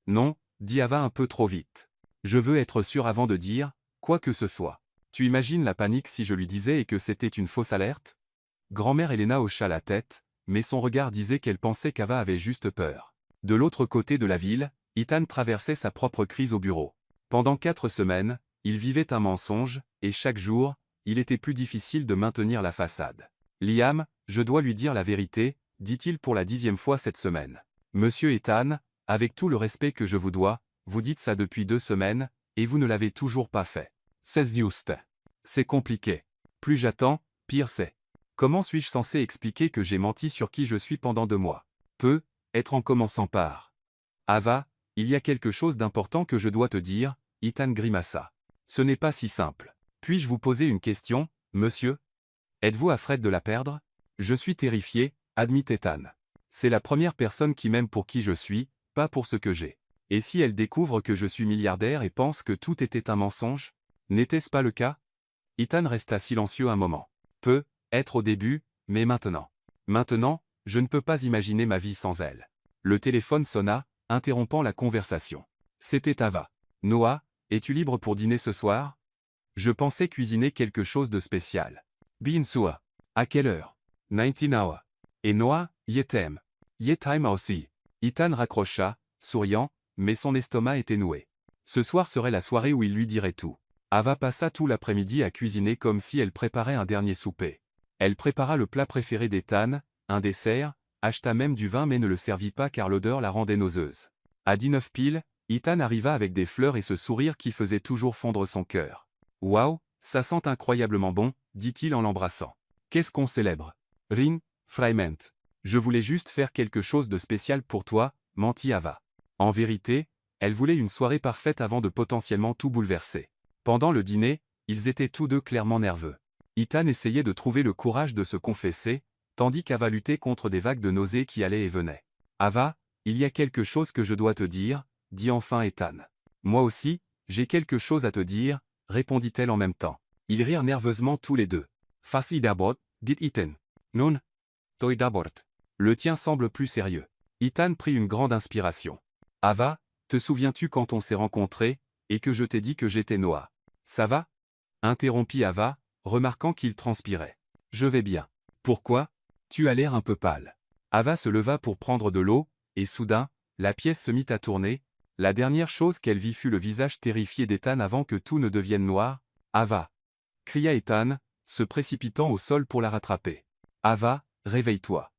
Non, dit Ava un peu trop vite. Je veux être sûr avant de dire quoi que ce soit. Tu imagines la panique si je lui disais et que c'était une fausse alerte? Grand-mère Elena hocha la tête, mais son regard disait qu'elle pensait qu'Ava avait juste peur. De l'autre côté de la ville, Ethan traversait sa propre crise au bureau. Pendant 4 semaines, il vivait un mensonge, et chaque jour, il était plus difficile de maintenir la façade. « Liam, je dois lui dire la vérité, » dit-il pour la 10e fois cette semaine. « Monsieur Ethan, avec tout le respect que je vous dois, vous dites ça depuis 2 semaines, et vous ne l'avez toujours pas fait. C'est juste. C'est compliqué. Plus j'attends, pire c'est. Comment suis-je censé expliquer que j'ai menti sur qui je suis pendant 2 mois? Être en commençant par. Ava, il y a quelque chose d'important que je dois te dire, Ethan grimaça. Ce n'est pas si simple. Puis-je vous poser une question, monsieur? Êtes-vous afraid de la perdre? Je suis terrifié, admit Ethan. C'est la première personne qui m'aime pour qui je suis, pas pour ce que j'ai. Et si elle découvre que je suis milliardaire et pense que tout était un mensonge? N'était-ce pas le cas? Ethan resta silencieux un moment. Peut-être au début, mais maintenant. Maintenant, je ne peux pas imaginer ma vie sans elle. Le téléphone sonna, interrompant la conversation. C'était Ava. Noah, es-tu libre pour dîner ce soir? Je pensais cuisiner quelque chose de spécial. Bien sûr. À quelle heure? 19 hours. Et Noah, yetem. Yetime aussi. Ethan raccrocha, souriant, mais son estomac était noué. Ce soir serait la soirée où il lui dirait tout. Ava passa tout l'après-midi à cuisiner comme si elle préparait un dernier souper. Elle prépara le plat préféré d'Ethan, un dessert, acheta même du vin mais ne le servit pas car l'odeur la rendait nauseuse. À 19 pile, Ethan arriva avec des fleurs et ce sourire qui faisait toujours fondre son cœur. « Waouh, ça sent incroyablement bon », dit-il en l'embrassant. « Qu'est-ce qu'on célèbre? Ring, Fragment. Je voulais juste faire quelque chose de spécial pour toi, mentit Ava. En vérité, elle voulait une soirée parfaite avant de potentiellement tout bouleverser. Pendant le dîner, ils étaient tous deux clairement nerveux. Ethan essayait de trouver le courage de se confesser, tandis qu'Ava luttait contre des vagues de nausées qui allaient et venaient. « Ava, il y a quelque chose que je dois te dire, » dit enfin Ethan. « Moi aussi, j'ai quelque chose à te dire, » répondit-elle en même temps. Ils rirent nerveusement tous les deux. « Fassi d'abord, dit Ethan. Non. Toi d'abord. Le tien semble plus sérieux. » Ethan prit une grande inspiration. « Ava, te souviens-tu quand on s'est rencontrés, et que je t'ai dit que j'étais Noah? Ça va? » interrompit Ava, remarquant qu'il transpirait. « Je vais bien. Pourquoi? Tu as l'air un peu pâle. » Ava se leva pour prendre de l'eau, et soudain, la pièce se mit à tourner. La dernière chose qu'elle vit fut le visage terrifié d'Ethan avant que tout ne devienne noir. « Ava !» cria Ethan, se précipitant au sol pour la rattraper. « Ava, réveille-toi.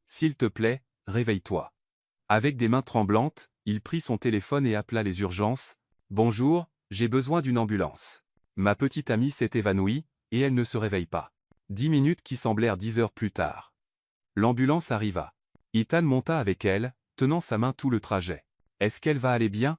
S'il te plaît, réveille-toi. » Avec des mains tremblantes, il prit son téléphone et appela les urgences. « Bonjour, j'ai besoin d'une ambulance. Ma petite amie s'est évanouie, et elle ne se réveille pas. » 10 minutes qui semblèrent 10 heures plus tard. L'ambulance arriva. Ethan monta avec elle, tenant sa main tout le trajet. « Est-ce qu'elle va aller bien ?»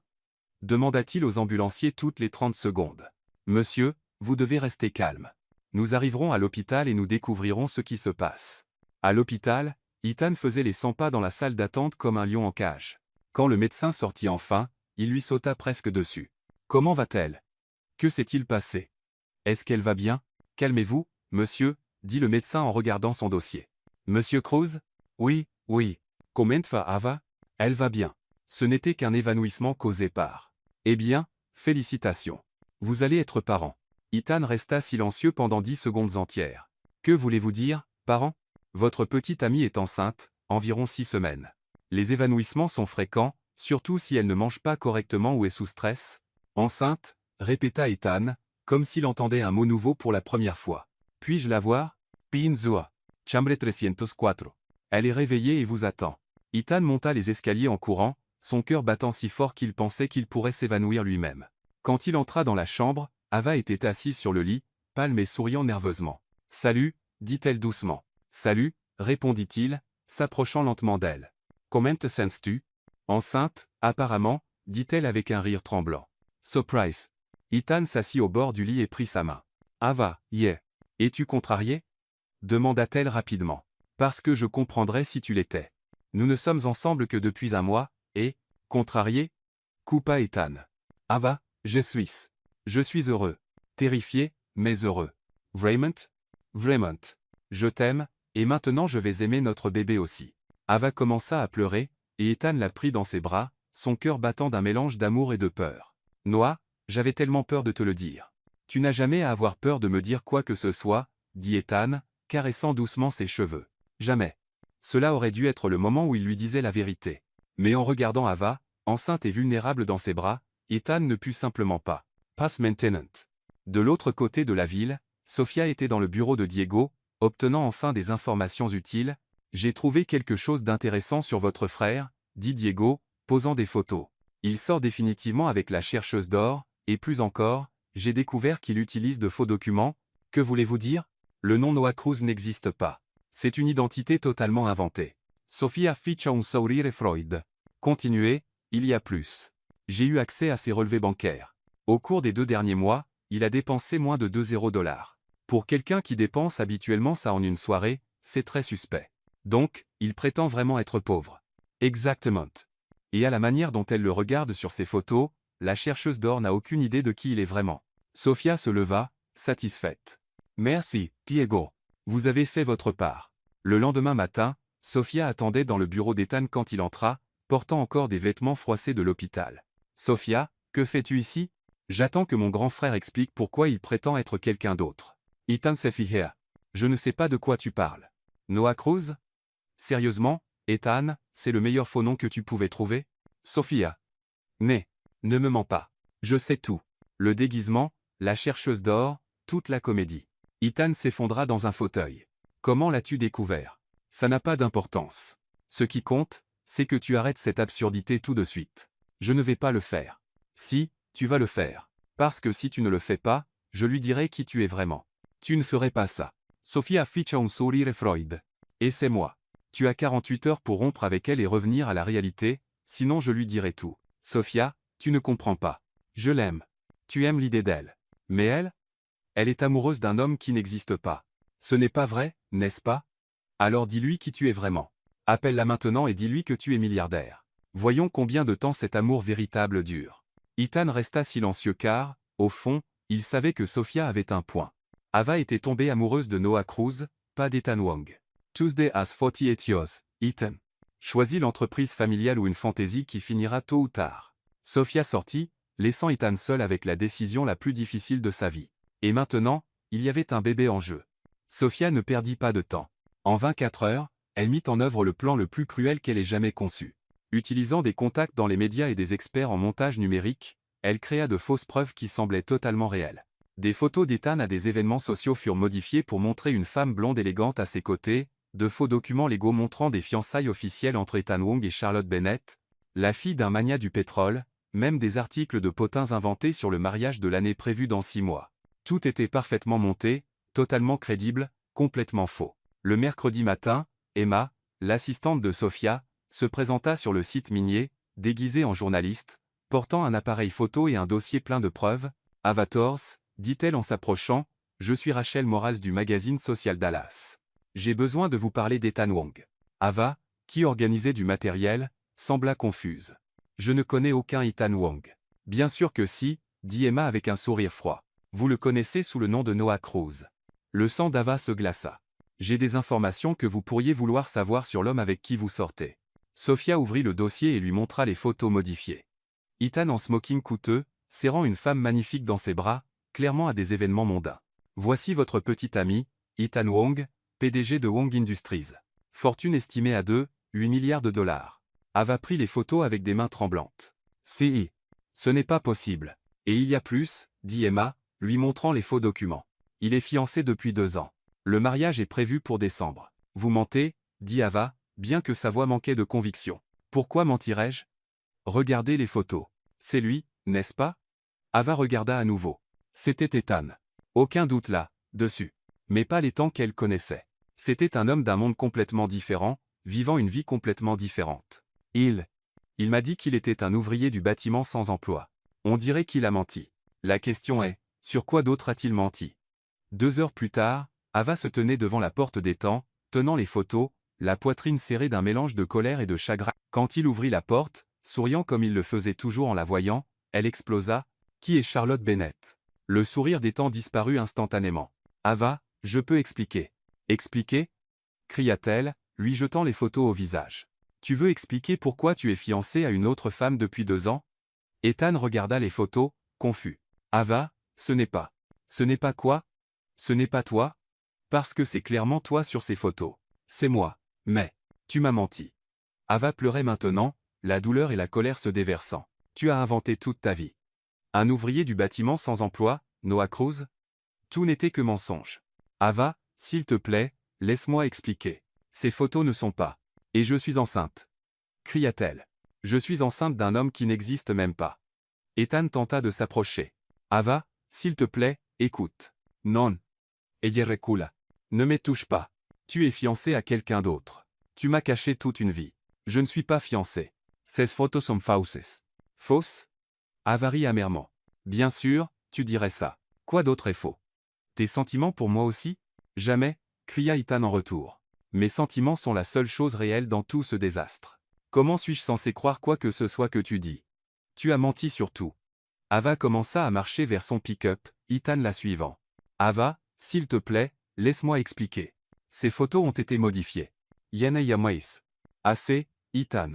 demanda-t-il aux ambulanciers toutes les 30 secondes. « Monsieur, vous devez rester calme. Nous arriverons à l'hôpital et nous découvrirons ce qui se passe. » À l'hôpital, Ethan faisait les 100 pas dans la salle d'attente comme un lion en cage. Quand le médecin sortit enfin, il lui sauta presque dessus. « Comment va-t-elle? Que s'est-il passé? Est-ce qu'elle va bien? Calmez-vous, monsieur, » dit le médecin en regardant son dossier. « Monsieur Cruz? Oui, oui. Comment va Ava? Elle va bien. Ce n'était qu'un évanouissement causé par. Eh bien, félicitations. Vous allez être parent. » Ethan resta silencieux pendant 10 secondes entières. « Que voulez-vous dire, parent? Votre petite amie est enceinte, environ 6 semaines. Les évanouissements sont fréquents, surtout si elle ne mange pas correctement ou est sous stress. »« Enceinte ?» répéta Ethan, comme s'il entendait un mot nouveau pour la première fois. « Puis-je la voir? »« Pinzua. Chambre 304. Elle est réveillée et vous attend. » Ethan monta les escaliers en courant, son cœur battant si fort qu'il pensait qu'il pourrait s'évanouir lui-même. Quand il entra dans la chambre, Ava était assise sur le lit, pâle mais souriant nerveusement. « Salut, » dit-elle doucement. « Salut, » répondit-il, s'approchant lentement d'elle. « Comment te sens-tu? Enceinte, apparemment, » dit-elle avec un rire tremblant. « Surprise. » Ethan s'assit au bord du lit et prit sa main. « Ava, yeah. Es-tu contrarié? » demanda-t-elle rapidement. « Parce que je comprendrais si tu l'étais. Nous ne sommes ensemble que depuis un mois, et, contrarié? » coupa Ethan. « Ava, je suis heureux. Terrifié, mais heureux. Vraiment? Vraiment. Je t'aime, et maintenant je vais aimer notre bébé aussi. » Ava commença à pleurer, et Ethan la prit dans ses bras, son cœur battant d'un mélange d'amour et de peur. « Noah, j'avais tellement peur de te le dire. »« Tu n'as jamais à avoir peur de me dire quoi que ce soit, » dit Ethan, caressant doucement ses cheveux. « Jamais. » Cela aurait dû être le moment où il lui disait la vérité. Mais en regardant Ava, enceinte et vulnérable dans ses bras, Ethan ne put simplement pas. Pass maintenant. De l'autre côté de la ville, Sofia était dans le bureau de Diego, obtenant enfin des informations utiles. « J'ai trouvé quelque chose d'intéressant sur votre frère, » dit Diego, posant des photos. « Il sort définitivement avec la chercheuse d'or, et plus encore, j'ai découvert qu'il utilise de faux documents. Que voulez-vous dire? Le nom Noah Cruz n'existe pas. C'est une identité totalement inventée. » Sofia ficha un sourire Freud. « Continuez, Il y a plus. J'ai eu accès à ses relevés bancaires. Au cours des 2 derniers mois, il a dépensé moins de 2 $. Pour quelqu'un qui dépense habituellement ça en une soirée, c'est très suspect. Donc, il prétend vraiment être pauvre. Exactement. Et à la manière dont elle le regarde sur ses photos, la chercheuse d'or n'a aucune idée de qui il est vraiment. Sofia se leva, satisfaite. Merci, Diego. Vous avez fait votre part. Le lendemain matin, Sofia attendait dans le bureau d'Ethan quand il entra, portant encore des vêtements froissés de l'hôpital. Sofia, que fais-tu ici? J'attends que mon grand frère explique pourquoi il prétend être quelqu'un d'autre. Ethan Sefihea. Je ne sais pas de quoi tu parles. Noah Cruz? Sérieusement, Ethan, c'est le meilleur faux nom que tu pouvais trouver? Sofia. Né. Ne me mens pas. Je sais tout. Le déguisement, la chercheuse d'or, toute la comédie. Ethan s'effondra dans un fauteuil. Comment l'as-tu découvert? Ça n'a pas d'importance. Ce qui compte, c'est que tu arrêtes cette absurdité tout de suite. Je ne vais pas le faire. Si, tu vas le faire. Parce que si tu ne le fais pas, je lui dirai qui tu es vraiment. Tu ne ferais pas ça. Sofia afficha un sourire Freud. Et c'est moi. Tu as 48 heures pour rompre avec elle et revenir à la réalité, sinon je lui dirai tout. Sofia, tu ne comprends pas. Je l'aime. Tu aimes l'idée d'elle. Mais elle? Elle est amoureuse d'un homme qui n'existe pas. Ce n'est pas vrai, n'est-ce pas? Alors dis-lui qui tu es vraiment. Appelle-la maintenant et dis-lui que tu es milliardaire. Voyons combien de temps cet amour véritable dure. Ethan resta silencieux car, au fond, il savait que Sofia avait un point. Ava était tombée amoureuse de Noah Cruz, pas d'Ethan Wong. Tuesday has 48 years, Ethan. Choisis l'entreprise familiale ou une fantaisie qui finira tôt ou tard. Sofia sortit, laissant Ethan seul avec la décision la plus difficile de sa vie. Et maintenant, il y avait un bébé en jeu. Sofia ne perdit pas de temps. En 24 heures, elle mit en œuvre le plan le plus cruel qu'elle ait jamais conçu. Utilisant des contacts dans les médias et des experts en montage numérique, elle créa de fausses preuves qui semblaient totalement réelles. Des photos d'Ethan à des événements sociaux furent modifiées pour montrer une femme blonde élégante à ses côtés, de faux documents légaux montrant des fiançailles officielles entre Ethan Wong et Charlotte Bennett, la fille d'un magnat du pétrole, même des articles de potins inventés sur le mariage de l'année prévu dans 6 mois. Tout était parfaitement monté, totalement crédible, complètement faux. Le mercredi matin, Emma, l'assistante de Sofia, se présenta sur le site minier, déguisée en journaliste, portant un appareil photo et un dossier plein de preuves. « Avators », dit-elle en s'approchant, « je suis Rachel Morales du magazine Social Dallas. J'ai besoin de vous parler d'Ethan Wong. » Ava, qui organisait du matériel, sembla confuse. « Je ne connais aucun Ethan Wong. »« Bien sûr que si », dit Emma avec un sourire froid. « Vous le connaissez sous le nom de Noah Cruz. » Le sang d'Ava se glaça. « J'ai des informations que vous pourriez vouloir savoir sur l'homme avec qui vous sortez. » Sofia ouvrit le dossier et lui montra les photos modifiées. Ethan en smoking coûteux, serrant une femme magnifique dans ses bras, clairement à des événements mondains. Voici votre petit ami, Ethan Wong, PDG de Wong Industries. Fortune estimée à 2,8 milliards de dollars. Ava prit les photos avec des mains tremblantes. Si. Ce n'est pas possible. Et il y a plus, dit Emma, lui montrant les faux documents. Il est fiancé depuis 2 ans. Le mariage est prévu pour décembre. Vous mentez, dit Ava, bien que sa voix manquait de conviction. Pourquoi mentirais-je? Regardez les photos. C'est lui, n'est-ce pas? Ava regarda à nouveau. C'était Ethan. Aucun doute là, dessus. Mais pas les temps qu'elle connaissait. C'était un homme d'un monde complètement différent, vivant une vie complètement différente. Il m'a dit qu'il était un ouvrier du bâtiment sans emploi. On dirait qu'il a menti. La question est, sur quoi d'autre a-t-il menti? 2 heures plus tard, Ava se tenait devant la porte d'Ethan, tenant les photos, la poitrine serrée d'un mélange de colère et de chagrin. Quand il ouvrit la porte, souriant comme il le faisait toujours en la voyant, elle explosa. Qui est Charlotte Bennett? Le sourire d'Ethan disparut instantanément. Ava, je peux expliquer. Expliquer? Cria-t-elle, lui jetant les photos au visage. Tu veux expliquer pourquoi tu es fiancé à une autre femme depuis 2 ans? Ethan regarda les photos, confus. Ava, ce n'est pas. Ce n'est pas quoi? Ce n'est pas toi? Parce que c'est clairement toi sur ces photos. C'est moi. Mais, tu m'as menti. Ava pleurait maintenant, la douleur et la colère se déversant. Tu as inventé toute ta vie. Un ouvrier du bâtiment sans emploi, Noah Cruz? Tout n'était que mensonge. Ava, s'il te plaît, laisse-moi expliquer. Ces photos ne sont pas. Et je suis enceinte. Cria-t-elle. Je suis enceinte d'un homme qui n'existe même pas. Ethan tenta de s'approcher. Ava, s'il te plaît, écoute. Non. Ella recula. Ne me touche pas. Tu es fiancé à quelqu'un d'autre. Tu m'as caché toute une vie. Je ne suis pas fiancé. Ces photos sont fausses. Fausses? Ava rit amèrement. Bien sûr, tu dirais ça. Quoi d'autre est faux? Tes sentiments pour moi aussi? Jamais, cria Ethan en retour. Mes sentiments sont la seule chose réelle dans tout ce désastre. Comment suis-je censé croire quoi que ce soit que tu dis? Tu as menti sur tout. Ava commença à marcher vers son pick-up, Ethan la suivant. Ava, s'il te plaît, laisse-moi expliquer. Ces photos ont été modifiées. Yana Yamais. Assez, Ethan.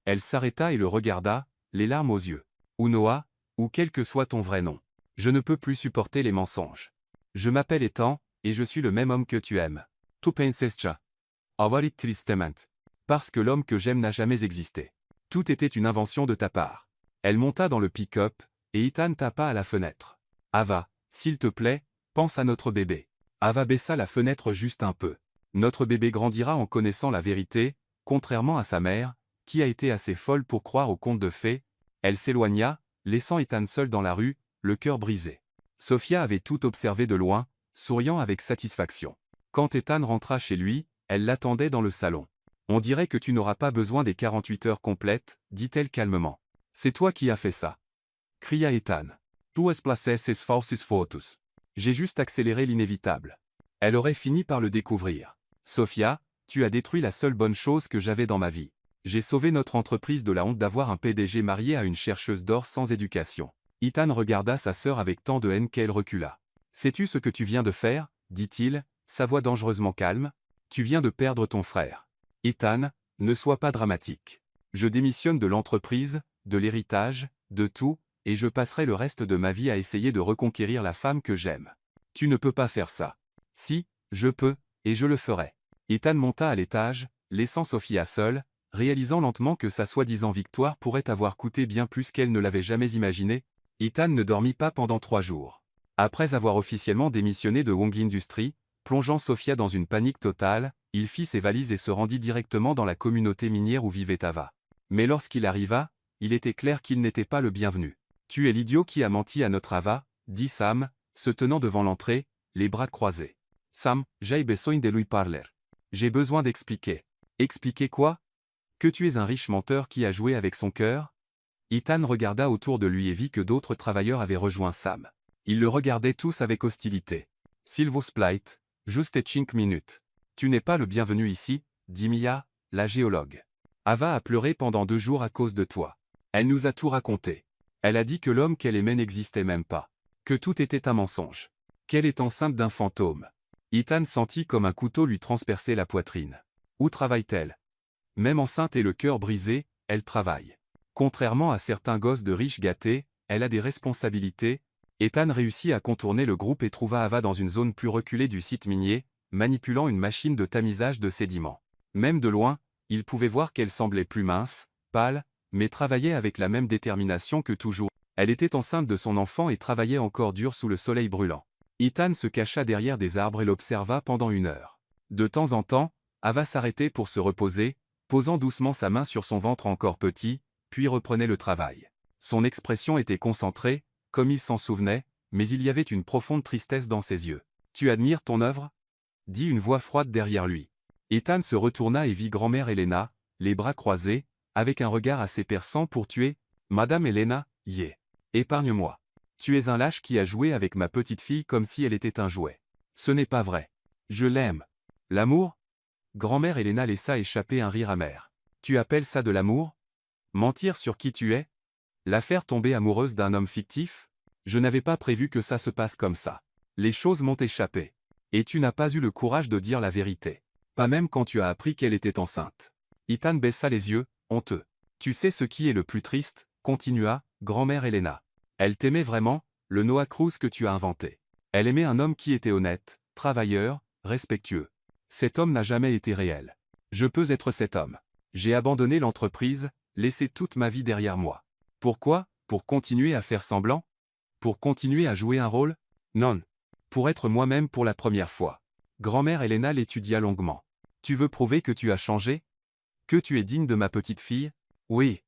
Elle s'arrêta et le regarda, les larmes aux yeux. Unoa, ou quel que soit ton vrai nom. Je ne peux plus supporter les mensonges. Je m'appelle Ethan, et je suis le même homme que tu aimes. Tu pensescha. Avarit tristement. Parce que l'homme que j'aime n'a jamais existé. Tout était une invention de ta part. Elle monta dans le pick-up, et Ethan tapa à la fenêtre. Ava, s'il te plaît, pense à notre bébé. Ava baissa la fenêtre juste un peu. Notre bébé grandira en connaissant la vérité, contrairement à sa mère, qui a été assez folle pour croire aux contes de fées. Elle s'éloigna, laissant Ethan seul dans la rue, le cœur brisé. Sophia avait tout observé de loin, souriant avec satisfaction. Quand Ethan rentra chez lui, elle l'attendait dans le salon. On dirait que tu n'auras pas besoin des 48 heures complètes, dit-elle calmement. C'est toi qui as fait ça. Cria Ethan. Tu es placé ces fausses photos. J'ai juste accéléré l'inévitable. Elle aurait fini par le découvrir. Sophia, tu as détruit la seule bonne chose que j'avais dans ma vie. J'ai sauvé notre entreprise de la honte d'avoir un PDG marié à une chercheuse d'or sans éducation. Ethan regarda sa sœur avec tant de haine qu'elle recula. Sais-tu ce que tu viens de faire, dit-il, sa voix dangereusement calme. Tu viens de perdre ton frère. Ethan, ne sois pas dramatique. Je démissionne de l'entreprise, de l'héritage, de tout, et je passerai le reste de ma vie à essayer de reconquérir la femme que j'aime. Tu ne peux pas faire ça. Si, je peux, et je le ferai. Ethan monta à l'étage, laissant Sophia seule, réalisant lentement que sa soi-disant victoire pourrait avoir coûté bien plus qu'elle ne l'avait jamais imaginé. Ethan ne dormit pas pendant 3 jours. Après avoir officiellement démissionné de Wong Industries, plongeant Sophia dans une panique totale, il fit ses valises et se rendit directement dans la communauté minière où vivait Ava. Mais lorsqu'il arriva, il était clair qu'il n'était pas le bienvenu. « Tu es l'idiot qui a menti à notre Ava », dit Sam, se tenant devant l'entrée, les bras croisés. « Sam, j'ai besoin de lui parler. J'ai besoin d'expliquer. » « Expliquer quoi? Que tu es un riche menteur qui a joué avec son cœur ?» Ethan regarda autour de lui et vit que d'autres travailleurs avaient rejoint Sam. Ils le regardaient tous avec hostilité. « S'il vous plaît, juste 5 minutes. Tu n'es pas le bienvenu ici, » dit Mia, la géologue. « Ava a pleuré pendant 2 jours à cause de toi. Elle nous a tout raconté. Elle a dit que l'homme qu'elle aimait n'existait même pas. Que tout était un mensonge. Qu'elle est enceinte d'un fantôme. » Ethan sentit comme un couteau lui transpercer la poitrine. Où travaille-t-elle? Même enceinte et le cœur brisé, elle travaille. Contrairement à certains gosses de riches gâtés, elle a des responsabilités. Ethan réussit à contourner le groupe et trouva Ava dans une zone plus reculée du site minier, manipulant une machine de tamisage de sédiments. Même de loin, il pouvait voir qu'elle semblait plus mince, pâle, mais travaillait avec la même détermination que toujours. Elle était enceinte de son enfant et travaillait encore dur sous le soleil brûlant. Ethan se cacha derrière des arbres et l'observa pendant 1 heure. De temps en temps, Ava s'arrêtait pour se reposer, posant doucement sa main sur son ventre encore petit, puis reprenait le travail. Son expression était concentrée, comme il s'en souvenait, mais il y avait une profonde tristesse dans ses yeux. « Tu admires ton œuvre » dit une voix froide derrière lui. Ethan se retourna et vit grand-mère Helena, les bras croisés, avec un regard assez perçant pour tuer. « Madame Helena, yeah. Épargne-moi. Tu es un lâche qui a joué avec ma petite fille comme si elle était un jouet. Ce n'est pas vrai. Je l'aime. L'amour » Grand-mère Helena laissa échapper un rire amer. « Tu appelles ça de l'amour? Mentir sur qui tu es? La faire tomber amoureuse d'un homme fictif? Je n'avais pas prévu que ça se passe comme ça. Les choses m'ont échappé. Et tu n'as pas eu le courage de dire la vérité. Pas même quand tu as appris qu'elle était enceinte. » Ethan baissa les yeux, honteux. « Tu sais ce qui est le plus triste, » continua grand-mère Helena. « Elle t'aimait vraiment, le Noah Cruz que tu as inventé. Elle aimait un homme qui était honnête, travailleur, respectueux. Cet homme n'a jamais été réel. Je peux être cet homme. J'ai abandonné l'entreprise, laissé toute ma vie derrière moi. Pourquoi? Pour continuer à faire semblant? Pour continuer à jouer un rôle? Non. Pour être moi-même pour la première fois. » Grand-mère Helena l'étudia longuement. « Tu veux prouver que tu as changé? Que tu es digne de ma petite fille? Oui.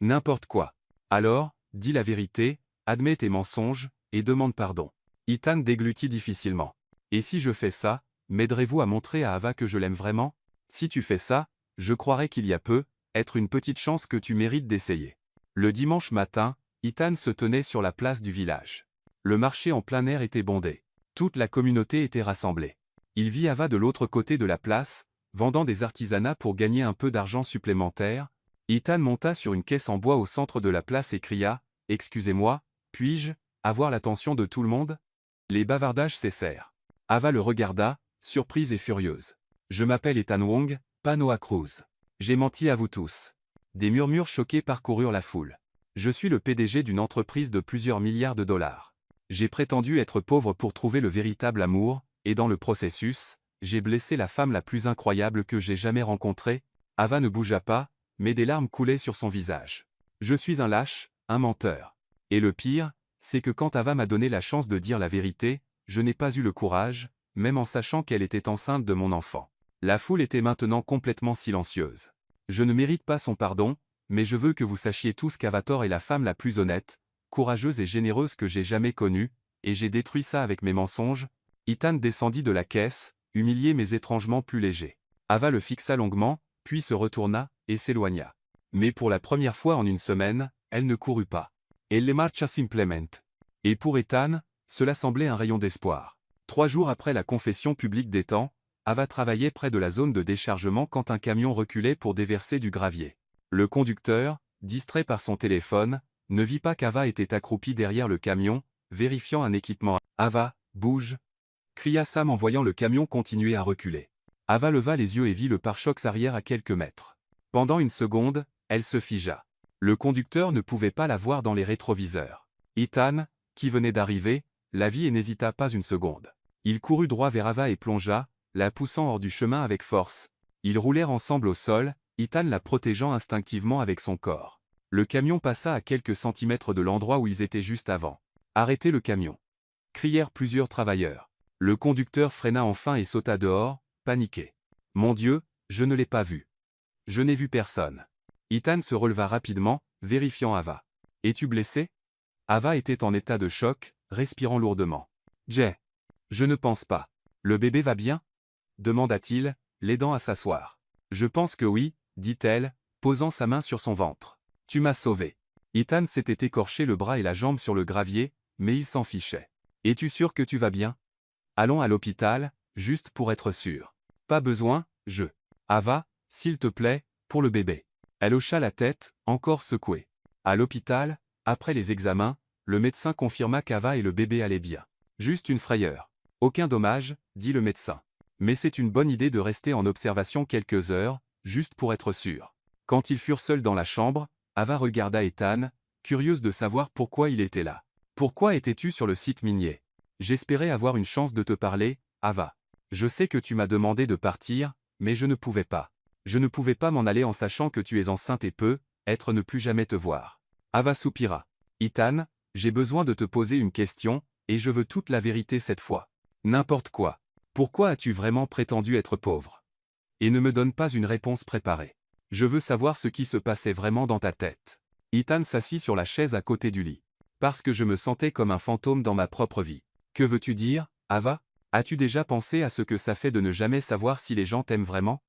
N'importe quoi. Alors, dis la vérité, admets tes mensonges, et demande pardon. » Ethan déglutit difficilement. « Et si je fais ça, m'aiderez-vous à montrer à Ava que je l'aime vraiment? Si tu fais ça, je croirai qu'il y a peu, être une petite chance que tu mérites d'essayer. Le dimanche matin, Ethan se tenait sur la place du village. Le marché en plein air était bondé. Toute la communauté était rassemblée. Il vit Ava de l'autre côté de la place, vendant des artisanats pour gagner un peu d'argent supplémentaire. Ethan monta sur une caisse en bois au centre de la place et cria « Excusez-moi, puis-je avoir l'attention de tout le monde ?» Les bavardages cessèrent. Ava le regarda, surprise et furieuse. « Je m'appelle Ethan Wong, pas Noah Cruz. J'ai menti à vous tous. » Des murmures choqués parcoururent la foule. « Je suis le PDG d'une entreprise de plusieurs milliards de dollars. J'ai prétendu être pauvre pour trouver le véritable amour, et dans le processus, j'ai blessé la femme la plus incroyable que j'ai jamais rencontrée. » Ava ne bougea pas, mais des larmes coulaient sur son visage. « Je suis un lâche, un menteur. Et le pire, c'est que quand Ava m'a donné la chance de dire la vérité, je n'ai pas eu le courage, même en sachant qu'elle était enceinte de mon enfant. » La foule était maintenant complètement silencieuse. « Je ne mérite pas son pardon, mais je veux que vous sachiez tous qu'Avatar est la femme la plus honnête, courageuse et généreuse que j'ai jamais connue, et j'ai détruit ça avec mes mensonges. » Ethan descendit de la caisse, humilié mais étrangement plus léger. Ava le fixa longuement, puis se retourna, et s'éloigna. Mais pour la première fois en une semaine, elle ne courut pas. Elle le marcha simplement. Et pour Ethan, cela semblait un rayon d'espoir. 3 jours après la confession publique d'Ethan, Ava travaillait près de la zone de déchargement quand un camion reculait pour déverser du gravier. Le conducteur, distrait par son téléphone, ne vit pas qu'Ava était accroupie derrière le camion, vérifiant un équipement. « Ava, bouge !» cria Sam en voyant le camion continuer à reculer. Ava leva les yeux et vit le pare-chocs arrière à quelques mètres. Pendant une seconde, elle se figea. Le conducteur ne pouvait pas la voir dans les rétroviseurs. Ethan, qui venait d'arriver, la vit et n'hésita pas une seconde. Il courut droit vers Ava et plongea, la poussant hors du chemin avec force. Ils roulèrent ensemble au sol, Ethan la protégeant instinctivement avec son corps. Le camion passa à quelques centimètres de l'endroit où ils étaient juste avant. « Arrêtez le camion !» crièrent plusieurs travailleurs. Le conducteur freina enfin et sauta dehors, paniqué. « Mon Dieu, je ne l'ai pas vu. Je n'ai vu personne. » Ethan se releva rapidement, vérifiant Ava. « Es-tu blessé ?» Ava était en état de choc, respirant lourdement. « Jay. Je ne pense pas. Le bébé va bien ?» demanda-t-il, l'aidant à s'asseoir. « Je pense que oui, » dit-elle, posant sa main sur son ventre. « Tu m'as sauvé. » Ethan s'était écorché le bras et la jambe sur le gravier, mais il s'en fichait. « Es-tu sûr que tu vas bien ? Allons à l'hôpital, juste pour être sûr. »« Pas besoin, je. »« Ava, s'il te plaît, pour le bébé. » Elle hocha la tête, encore secouée. À l'hôpital, après les examens, le médecin confirma qu'Ava et le bébé allaient bien. « Juste une frayeur. Aucun dommage, » dit le médecin. « Mais c'est une bonne idée de rester en observation quelques heures, juste pour être sûr. » Quand ils furent seuls dans la chambre, Ava regarda Ethan, curieuse de savoir pourquoi il était là. « Pourquoi étais-tu sur le site minier ? » « J'espérais avoir une chance de te parler, Ava. Je sais que tu m'as demandé de partir, mais je ne pouvais pas. Je ne pouvais pas m'en aller en sachant que tu es enceinte et être ne plus jamais te voir. » Ava soupira. « Ethan, j'ai besoin de te poser une question, et je veux toute la vérité cette fois. N'importe quoi. Pourquoi as-tu vraiment prétendu être pauvre ? Et ne me donne pas une réponse préparée. Je veux savoir ce qui se passait vraiment dans ta tête. » Ethan s'assit sur la chaise à côté du lit. « Parce que je me sentais comme un fantôme dans ma propre vie. » « Que veux-tu dire, Ava ? As-tu déjà pensé à ce que ça fait de ne jamais savoir si les gens t'aiment vraiment ?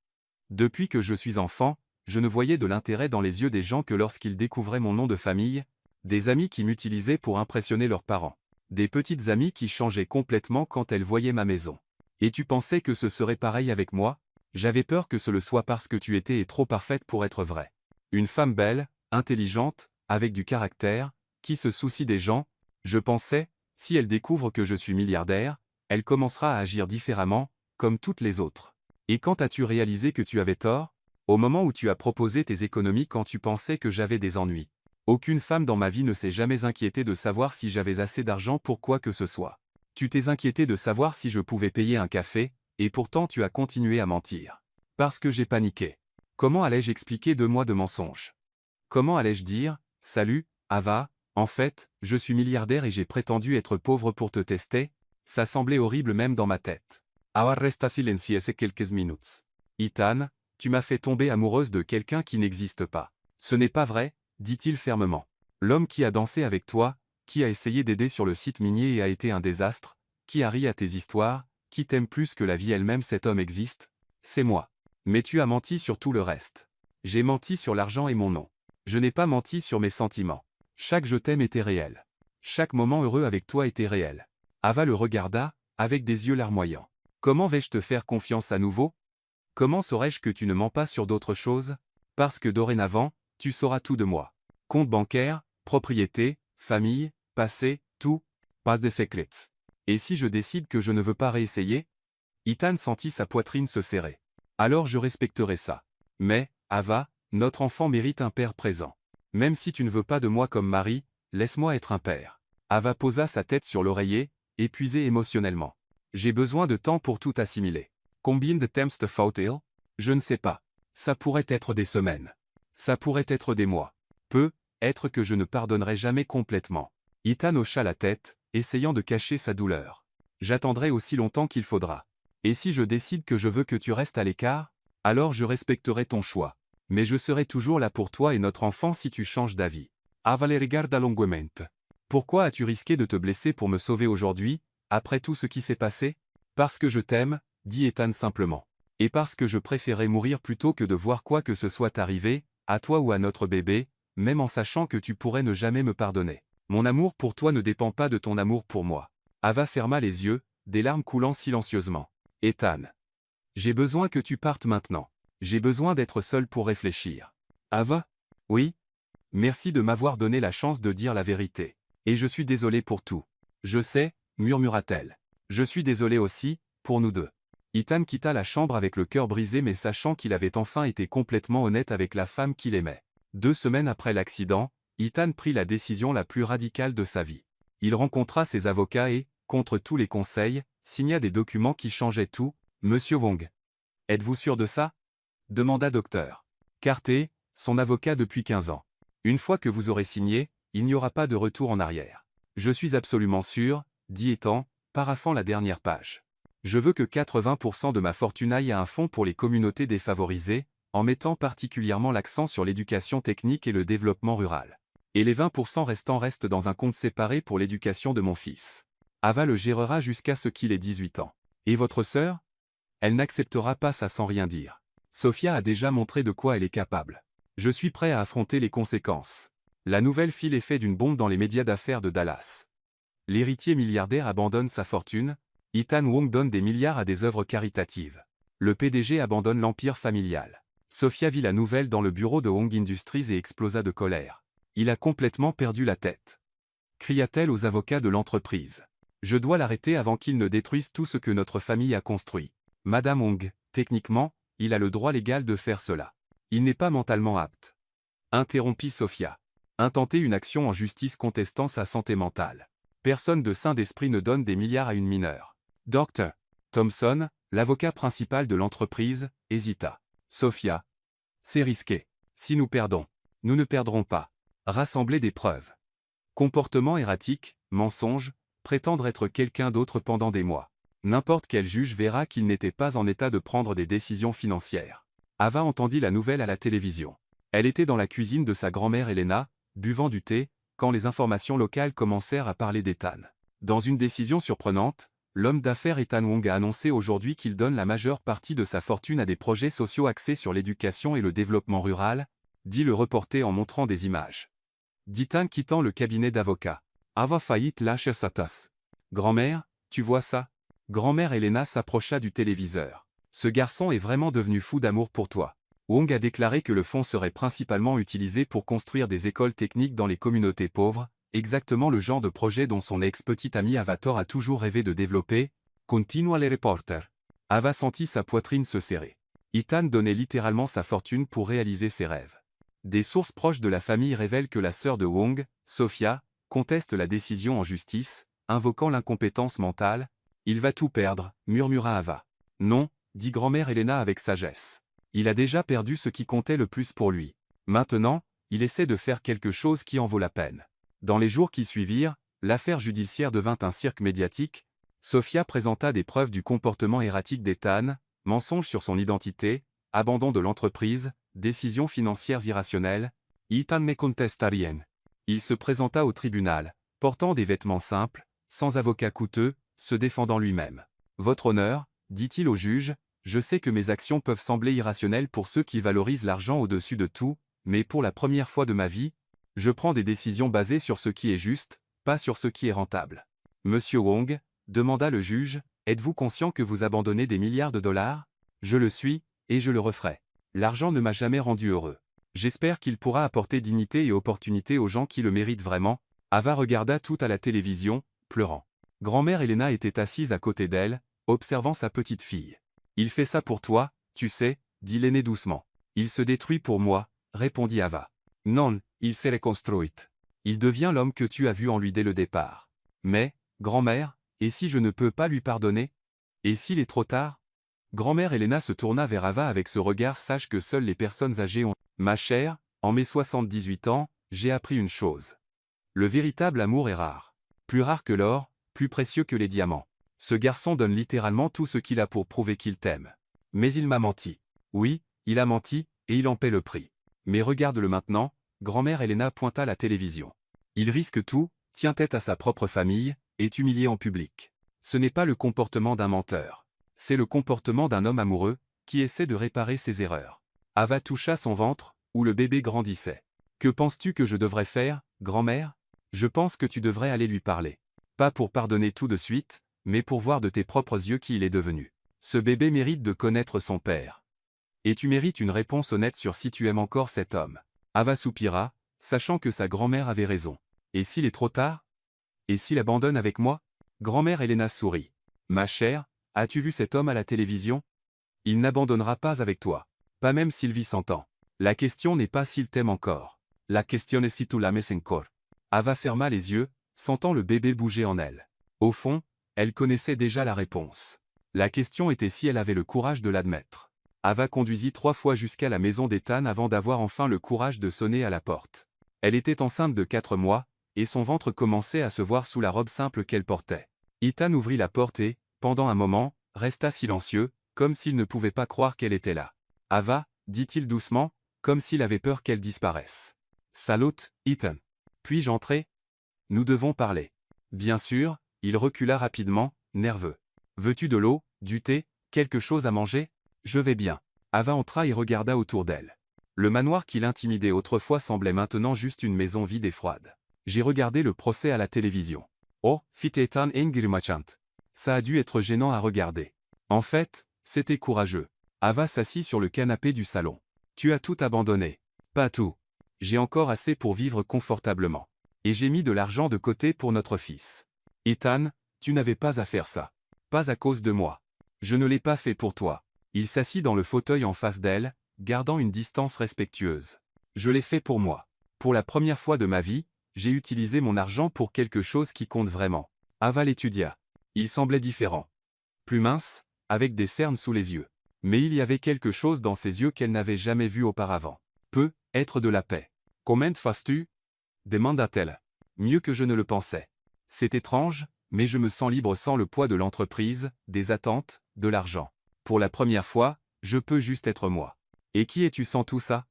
Depuis que je suis enfant, je ne voyais de l'intérêt dans les yeux des gens que lorsqu'ils découvraient mon nom de famille, des amis qui m'utilisaient pour impressionner leurs parents. Des petites amies qui changeaient complètement quand elles voyaient ma maison. Et tu pensais que ce serait pareil avec moi ? J'avais peur que ce le soit parce que tu étais trop parfaite pour être vraie. Une femme belle, intelligente, avec du caractère, qui se soucie des gens, je pensais. Si elle découvre que je suis milliardaire, elle commencera à agir différemment, comme toutes les autres. Et quand as-tu réalisé que tu avais tort ? Au moment où tu as proposé tes économies quand tu pensais que j'avais des ennuis. Aucune femme dans ma vie ne s'est jamais inquiétée de savoir si j'avais assez d'argent pour quoi que ce soit. Tu t'es inquiété de savoir si je pouvais payer un café, et pourtant tu as continué à mentir. Parce que j'ai paniqué. Comment allais-je expliquer 2 mois de mensonges ? Comment allais-je dire « Salut, Ava ». En fait, je suis milliardaire et j'ai prétendu être pauvre pour te tester. Ça semblait horrible même dans ma tête. Ava resta silencieuse quelques minutes. Ethan, tu m'as fait tomber amoureuse de quelqu'un qui n'existe pas. Ce n'est pas vrai, dit-il fermement. L'homme qui a dansé avec toi, qui a essayé d'aider sur le site minier et a été un désastre, qui a ri à tes histoires, qui t'aime plus que la vie elle-même, cet homme existe, c'est moi. Mais tu as menti sur tout le reste. J'ai menti sur l'argent et mon nom. Je n'ai pas menti sur mes sentiments. Chaque je t'aime était réel. Chaque moment heureux avec toi était réel. Ava le regarda, avec des yeux larmoyants. Comment vais-je te faire confiance à nouveau? Comment saurais-je que tu ne mens pas sur d'autres choses? Parce que dorénavant, tu sauras tout de moi. Compte bancaire, propriété, famille, passé, tout. Pas de secrets. Et si je décide que je ne veux pas réessayer? Ethan sentit sa poitrine se serrer. Alors je respecterai ça. Mais, Ava, notre enfant mérite un père présent. Même si tu ne veux pas de moi comme mari, laisse-moi être un père. Ava posa sa tête sur l'oreiller, épuisée émotionnellement. J'ai besoin de temps pour tout assimiler. Combien de temps te faut-il? Je ne sais pas. Ça pourrait être des semaines. Ça pourrait être des mois. Peut-être que je ne pardonnerai jamais complètement. Ethan hocha la tête, essayant de cacher sa douleur. J'attendrai aussi longtemps qu'il faudra. Et si je décide que je veux que tu restes à l'écart, alors je respecterai ton choix. Mais je serai toujours là pour toi et notre enfant si tu changes d'avis. Ava le regarda longamente. Pourquoi as-tu risqué de te blesser pour me sauver aujourd'hui, après tout ce qui s'est passé? Parce que je t'aime, dit Ethan simplement. Et parce que je préférais mourir plutôt que de voir quoi que ce soit arriver, à toi ou à notre bébé, même en sachant que tu pourrais ne jamais me pardonner. Mon amour pour toi ne dépend pas de ton amour pour moi. Ava ferma les yeux, des larmes coulant silencieusement. Ethan. J'ai besoin que tu partes maintenant. J'ai besoin d'être seul pour réfléchir. Ava? Oui? Merci de m'avoir donné la chance de dire la vérité. Et je suis désolé pour tout. Je sais, murmura-t-elle. Je suis désolé aussi, pour nous deux. Ethan quitta la chambre avec le cœur brisé mais sachant qu'il avait enfin été complètement honnête avec la femme qu'il aimait. 2 semaines après l'accident, Ethan prit la décision la plus radicale de sa vie. Il rencontra ses avocats et, contre tous les conseils, signa des documents qui changeaient tout. Monsieur Wong. Êtes-vous sûr de ça? Demanda Dr. Carter, son avocat depuis 15 ans. Une fois que vous aurez signé, il n'y aura pas de retour en arrière. Je suis absolument sûr, dit Ethan, paraphant la dernière page. Je veux que 80% de ma fortune aille à un fonds pour les communautés défavorisées, en mettant particulièrement l'accent sur l'éducation technique et le développement rural. Et les 20% restants restent dans un compte séparé pour l'éducation de mon fils. Ava le gérera jusqu'à ce qu'il ait 18 ans. Et votre sœur? Elle n'acceptera pas ça sans rien dire. Sophia a déjà montré de quoi elle est capable. Je suis prêt à affronter les conséquences. La nouvelle fit l'effet d'une bombe dans les médias d'affaires de Dallas. L'héritier milliardaire abandonne sa fortune, Ethan Wong donne des milliards à des œuvres caritatives. Le PDG abandonne l'empire familial. Sophia vit la nouvelle dans le bureau de Wong Industries et explosa de colère. Il a complètement perdu la tête. Cria-t-elle aux avocats de l'entreprise. Je dois l'arrêter avant qu'il ne détruise tout ce que notre famille a construit. Madame Wong, techniquement, il a le droit légal de faire cela. Il n'est pas mentalement apte. Interrompit Sophia. Intenter une action en justice contestant sa santé mentale. Personne de sain d'esprit ne donne des milliards à une mineure. Dr. Thompson, l'avocat principal de l'entreprise, hésita. Sophia. C'est risqué. Si nous perdons, nous ne perdrons pas. Rassembler des preuves. Comportement erratique, mensonge, prétendre être quelqu'un d'autre pendant des mois. N'importe quel juge verra qu'il n'était pas en état de prendre des décisions financières. Ava entendit la nouvelle à la télévision. Elle était dans la cuisine de sa grand-mère Elena, buvant du thé, quand les informations locales commencèrent à parler d'Ethan. Dans une décision surprenante, l'homme d'affaires Ethan Wong a annoncé aujourd'hui qu'il donne la majeure partie de sa fortune à des projets sociaux axés sur l'éducation et le développement rural, dit le reporter en montrant des images. D'Ethan quittant le cabinet d'avocat. Ava faillit lâcher sa tasse. Grand-mère, tu vois ça? Grand-mère Elena s'approcha du téléviseur. Ce garçon est vraiment devenu fou d'amour pour toi. Wong a déclaré que le fonds serait principalement utilisé pour construire des écoles techniques dans les communautés pauvres, exactement le genre de projet dont son ex-petite amie Avator a toujours rêvé de développer, continua le reporter. Ava sentit sa poitrine se serrer. Ethan donnait littéralement sa fortune pour réaliser ses rêves. Des sources proches de la famille révèlent que la sœur de Wong, Sophia, conteste la décision en justice, invoquant l'incompétence mentale. Il va tout perdre, murmura Ava. Non, dit grand-mère Elena avec sagesse. Il a déjà perdu ce qui comptait le plus pour lui. Maintenant, il essaie de faire quelque chose qui en vaut la peine. Dans les jours qui suivirent, l'affaire judiciaire devint un cirque médiatique. Sophia présenta des preuves du comportement erratique d'Ethan, mensonges sur son identité, abandon de l'entreprise, décisions financières irrationnelles. Ethan ne contesta rien. Il se présenta au tribunal, portant des vêtements simples, sans avocat coûteux, se défendant lui-même. Votre honneur, dit-il au juge, Je sais que mes actions peuvent sembler irrationnelles pour ceux qui valorisent l'argent au-dessus de tout, mais pour la première fois de ma vie, je prends des décisions basées sur ce qui est juste, pas sur ce qui est rentable. Monsieur Wong, demanda le juge, êtes-vous conscient que vous abandonnez des milliards de dollars? Je le suis, et je le referai. L'argent ne m'a jamais rendu heureux. J'espère qu'il pourra apporter dignité et opportunité aux gens qui le méritent vraiment. Ava regarda tout à la télévision, pleurant. Grand-mère Elena était assise à côté d'elle, observant sa petite fille. Il fait ça pour toi, tu sais, dit l'aîné doucement. Il se détruit pour moi, répondit Ava. Non, il s'est reconstruit. Il devient l'homme que tu as vu en lui dès le départ. Mais, grand-mère, et si je ne peux pas lui pardonner? Et s'il est trop tard? Grand-mère Elena se tourna vers Ava avec ce regard sage que seules les personnes âgées ont. Ma chère, en mes 78 ans, j'ai appris une chose. Le véritable amour est rare. Plus rare que l'or, plus précieux que les diamants. Ce garçon donne littéralement tout ce qu'il a pour prouver qu'il t'aime. Mais il m'a menti. Oui, il a menti, et il en paie le prix. Mais regarde-le maintenant, grand-mère Elena pointa la télévision. Il risque tout, tient tête à sa propre famille, est humilié en public. Ce n'est pas le comportement d'un menteur. C'est le comportement d'un homme amoureux, qui essaie de réparer ses erreurs. Ava toucha son ventre, où le bébé grandissait. Que penses-tu que je devrais faire, grand-mère? Je pense que tu devrais aller lui parler. Pas pour pardonner tout de suite, mais pour voir de tes propres yeux qui il est devenu. Ce bébé mérite de connaître son père. Et tu mérites une réponse honnête sur si tu aimes encore cet homme. Ava soupira, sachant que sa grand-mère avait raison. Et s'il est trop tard? Et s'il abandonne avec moi? Grand-mère Elena sourit. Ma chère, as-tu vu cet homme à la télévision? Il n'abandonnera pas avec toi. Pas même s'il vit 100 ans. La question n'est pas s'il t'aime encore. La question est si tu l'aimes encore. Ava ferma les yeux, sentant le bébé bouger en elle. Au fond, elle connaissait déjà la réponse. La question était si elle avait le courage de l'admettre. Ava conduisit 3 fois jusqu'à la maison d'Ethan avant d'avoir enfin le courage de sonner à la porte. Elle était enceinte de 4 mois, et son ventre commençait à se voir sous la robe simple qu'elle portait. Ethan ouvrit la porte et, pendant un moment, resta silencieux, comme s'il ne pouvait pas croire qu'elle était là. Ava, dit-il doucement, comme s'il avait peur qu'elle disparaisse. Salut, Ethan. Puis-je entrer? Nous devons parler. Bien sûr, il recula rapidement, nerveux. Veux-tu de l'eau, du thé, quelque chose à manger? Je vais bien. Ava entra et regarda autour d'elle. Le manoir qui l'intimidait autrefois semblait maintenant juste une maison vide et froide. J'ai regardé le procès à la télévision. Oh, fit Ethan Engirmachant. Ça a dû être gênant à regarder. En fait, c'était courageux. Ava s'assit sur le canapé du salon. Tu as tout abandonné. Pas tout. J'ai encore assez pour vivre confortablement. Et j'ai mis de l'argent de côté pour notre fils. Ethan, tu n'avais pas à faire ça. Pas à cause de moi. Je ne l'ai pas fait pour toi. Il s'assit dans le fauteuil en face d'elle, gardant une distance respectueuse. Je l'ai fait pour moi. Pour la première fois de ma vie, j'ai utilisé mon argent pour quelque chose qui compte vraiment. Ava l'étudia. Il semblait différent. Plus mince, avec des cernes sous les yeux. Mais il y avait quelque chose dans ses yeux qu'elle n'avait jamais vu auparavant. Peut être de la paix. Comment fais-tu? Demanda-t-elle. Mieux que je ne le pensais. C'est étrange, mais je me sens libre sans le poids de l'entreprise, des attentes, de l'argent. Pour la première fois, je peux juste être moi. Et qui es-tu sans tout ça?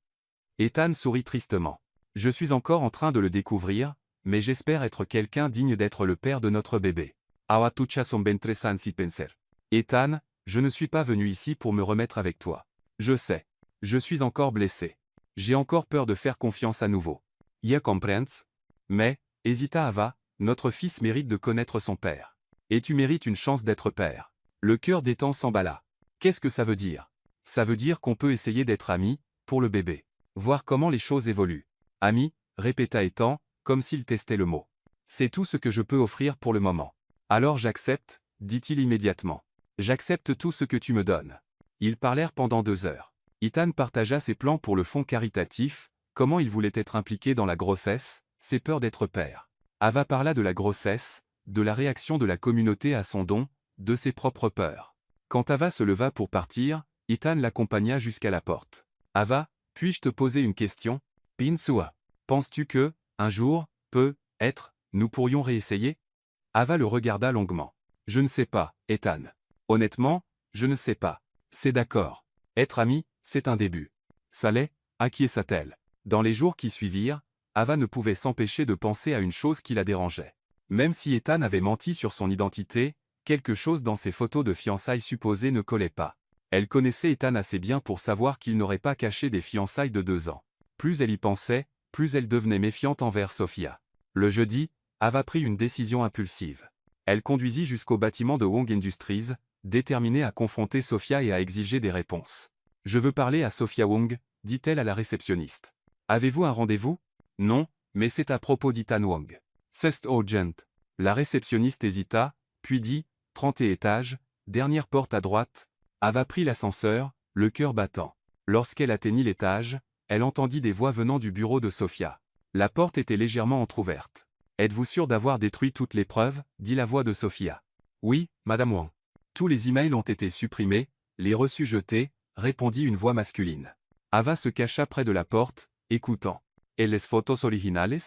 Ethan sourit tristement. Je suis encore en train de le découvrir, mais j'espère être quelqu'un digne d'être le père de notre bébé. Awa tucha son bentre sansi penser. Ethan, je ne suis pas venu ici pour me remettre avec toi. Je sais. Je suis encore blessé. J'ai encore peur de faire confiance à nouveau. Ya comprends? Mais, hésita Ava, notre fils mérite de connaître son père. Et tu mérites une chance d'être père. Le cœur d'Ethan s'emballa. Qu'est-ce que ça veut dire? Ça veut dire qu'on peut essayer d'être amis, pour le bébé. Voir comment les choses évoluent. Ami, répéta Ethan, comme s'il testait le mot. C'est tout ce que je peux offrir pour le moment. Alors j'accepte, dit-il immédiatement. J'accepte tout ce que tu me donnes. Ils parlèrent pendant 2 heures. Ethan partagea ses plans pour le fonds caritatif, comment il voulait être impliqué dans la grossesse, ses peurs d'être père. Ava parla de la grossesse, de la réaction de la communauté à son don, de ses propres peurs. Quand Ava se leva pour partir, Ethan l'accompagna jusqu'à la porte. Ava, puis-je te poser une question? Pinsua. Penses-tu que, un jour, peut-être, nous pourrions réessayer? Ava le regarda longuement. Je ne sais pas, Ethan. Honnêtement, je ne sais pas. C'est d'accord. Être ami, c'est un début. Ça l'est, acquiesça-t-elle. Dans les jours qui suivirent, Ava ne pouvait s'empêcher de penser à une chose qui la dérangeait. Même si Ethan avait menti sur son identité, quelque chose dans ses photos de fiançailles supposées ne collait pas. Elle connaissait Ethan assez bien pour savoir qu'il n'aurait pas caché des fiançailles de 2 ans. Plus elle y pensait, plus elle devenait méfiante envers Sophia. Le jeudi, Ava prit une décision impulsive. Elle conduisit jusqu'au bâtiment de Wong Industries, déterminée à confronter Sophia et à exiger des réponses. « Je veux parler à Sophia Wong », dit-elle à la réceptionniste. « Avez-vous un rendez-vous » ? « Non, mais c'est à propos d'Ethan Wong. »« C'est urgent. » La réceptionniste hésita, puis dit, « 30 étages, dernière porte à droite. » Ava prit l'ascenseur, le cœur battant. Lorsqu'elle atteignit l'étage, elle entendit des voix venant du bureau de Sophia. La porte était légèrement entr'ouverte. « Êtes-vous sûr d'avoir détruit toutes les preuves » dit la voix de Sophia. « Oui, Madame Wang. Tous les emails ont été supprimés, les reçus jetés, » répondit une voix masculine. Ava se cacha près de la porte, écoutant. « Et les photos originales »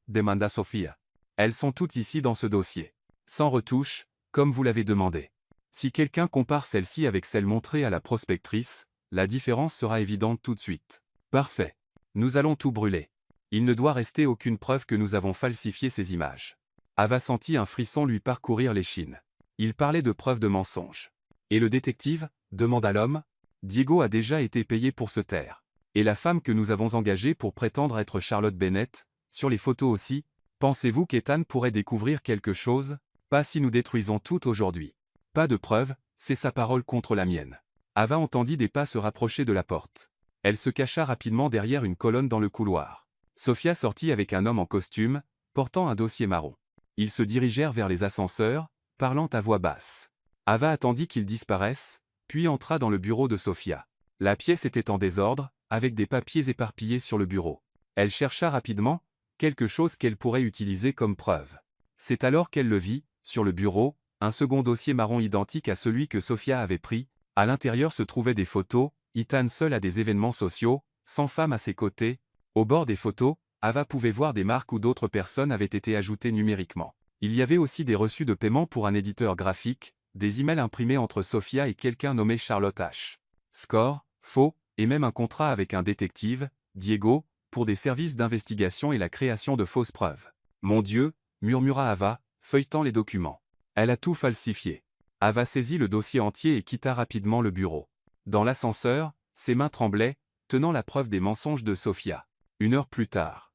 demanda Sophia. « Elles sont toutes ici dans ce dossier. Sans retouche, comme vous l'avez demandé. Si quelqu'un compare celle-ci avec celle montrée à la prospectrice, la différence sera évidente tout de suite. Parfait. Nous allons tout brûler. Il ne doit rester aucune preuve que nous avons falsifié ces images. » Ava sentit un frisson lui parcourir l'échine. Il parlait de preuves de mensonge. « Et le détective » demanda l'homme. « Diego a déjà été payé pour se taire. Et la femme que nous avons engagée pour prétendre être Charlotte Bennett, sur les photos aussi, pensez-vous qu'Ethan pourrait découvrir quelque chose ? Pas si nous détruisons tout aujourd'hui. Pas de preuves, c'est sa parole contre la mienne. » Ava entendit des pas se rapprocher de la porte. Elle se cacha rapidement derrière une colonne dans le couloir. Sophia sortit avec un homme en costume, portant un dossier marron. Ils se dirigèrent vers les ascenseurs, parlant à voix basse. Ava attendit qu'ils disparaissent, puis entra dans le bureau de Sophia. La pièce était en désordre, avec des papiers éparpillés sur le bureau. Elle chercha rapidement quelque chose qu'elle pourrait utiliser comme preuve. C'est alors qu'elle le vit, sur le bureau, un second dossier marron identique à celui que Sophia avait pris. À l'intérieur se trouvaient des photos, Ethan seul à des événements sociaux, sans femme à ses côtés. Au bord des photos, Ava pouvait voir des marques où d'autres personnes avaient été ajoutées numériquement. Il y avait aussi des reçus de paiement pour un éditeur graphique, des emails imprimés entre Sophia et quelqu'un nommé Charlotte H. Score, faux, et même un contrat avec un détective, Diego, pour des services d'investigation et la création de fausses preuves. « Mon Dieu » murmura Ava, feuilletant les documents. Elle a tout falsifié. Ava saisit le dossier entier et quitta rapidement le bureau. Dans l'ascenseur, ses mains tremblaient, tenant la preuve des mensonges de Sophia. 1 heure plus tard.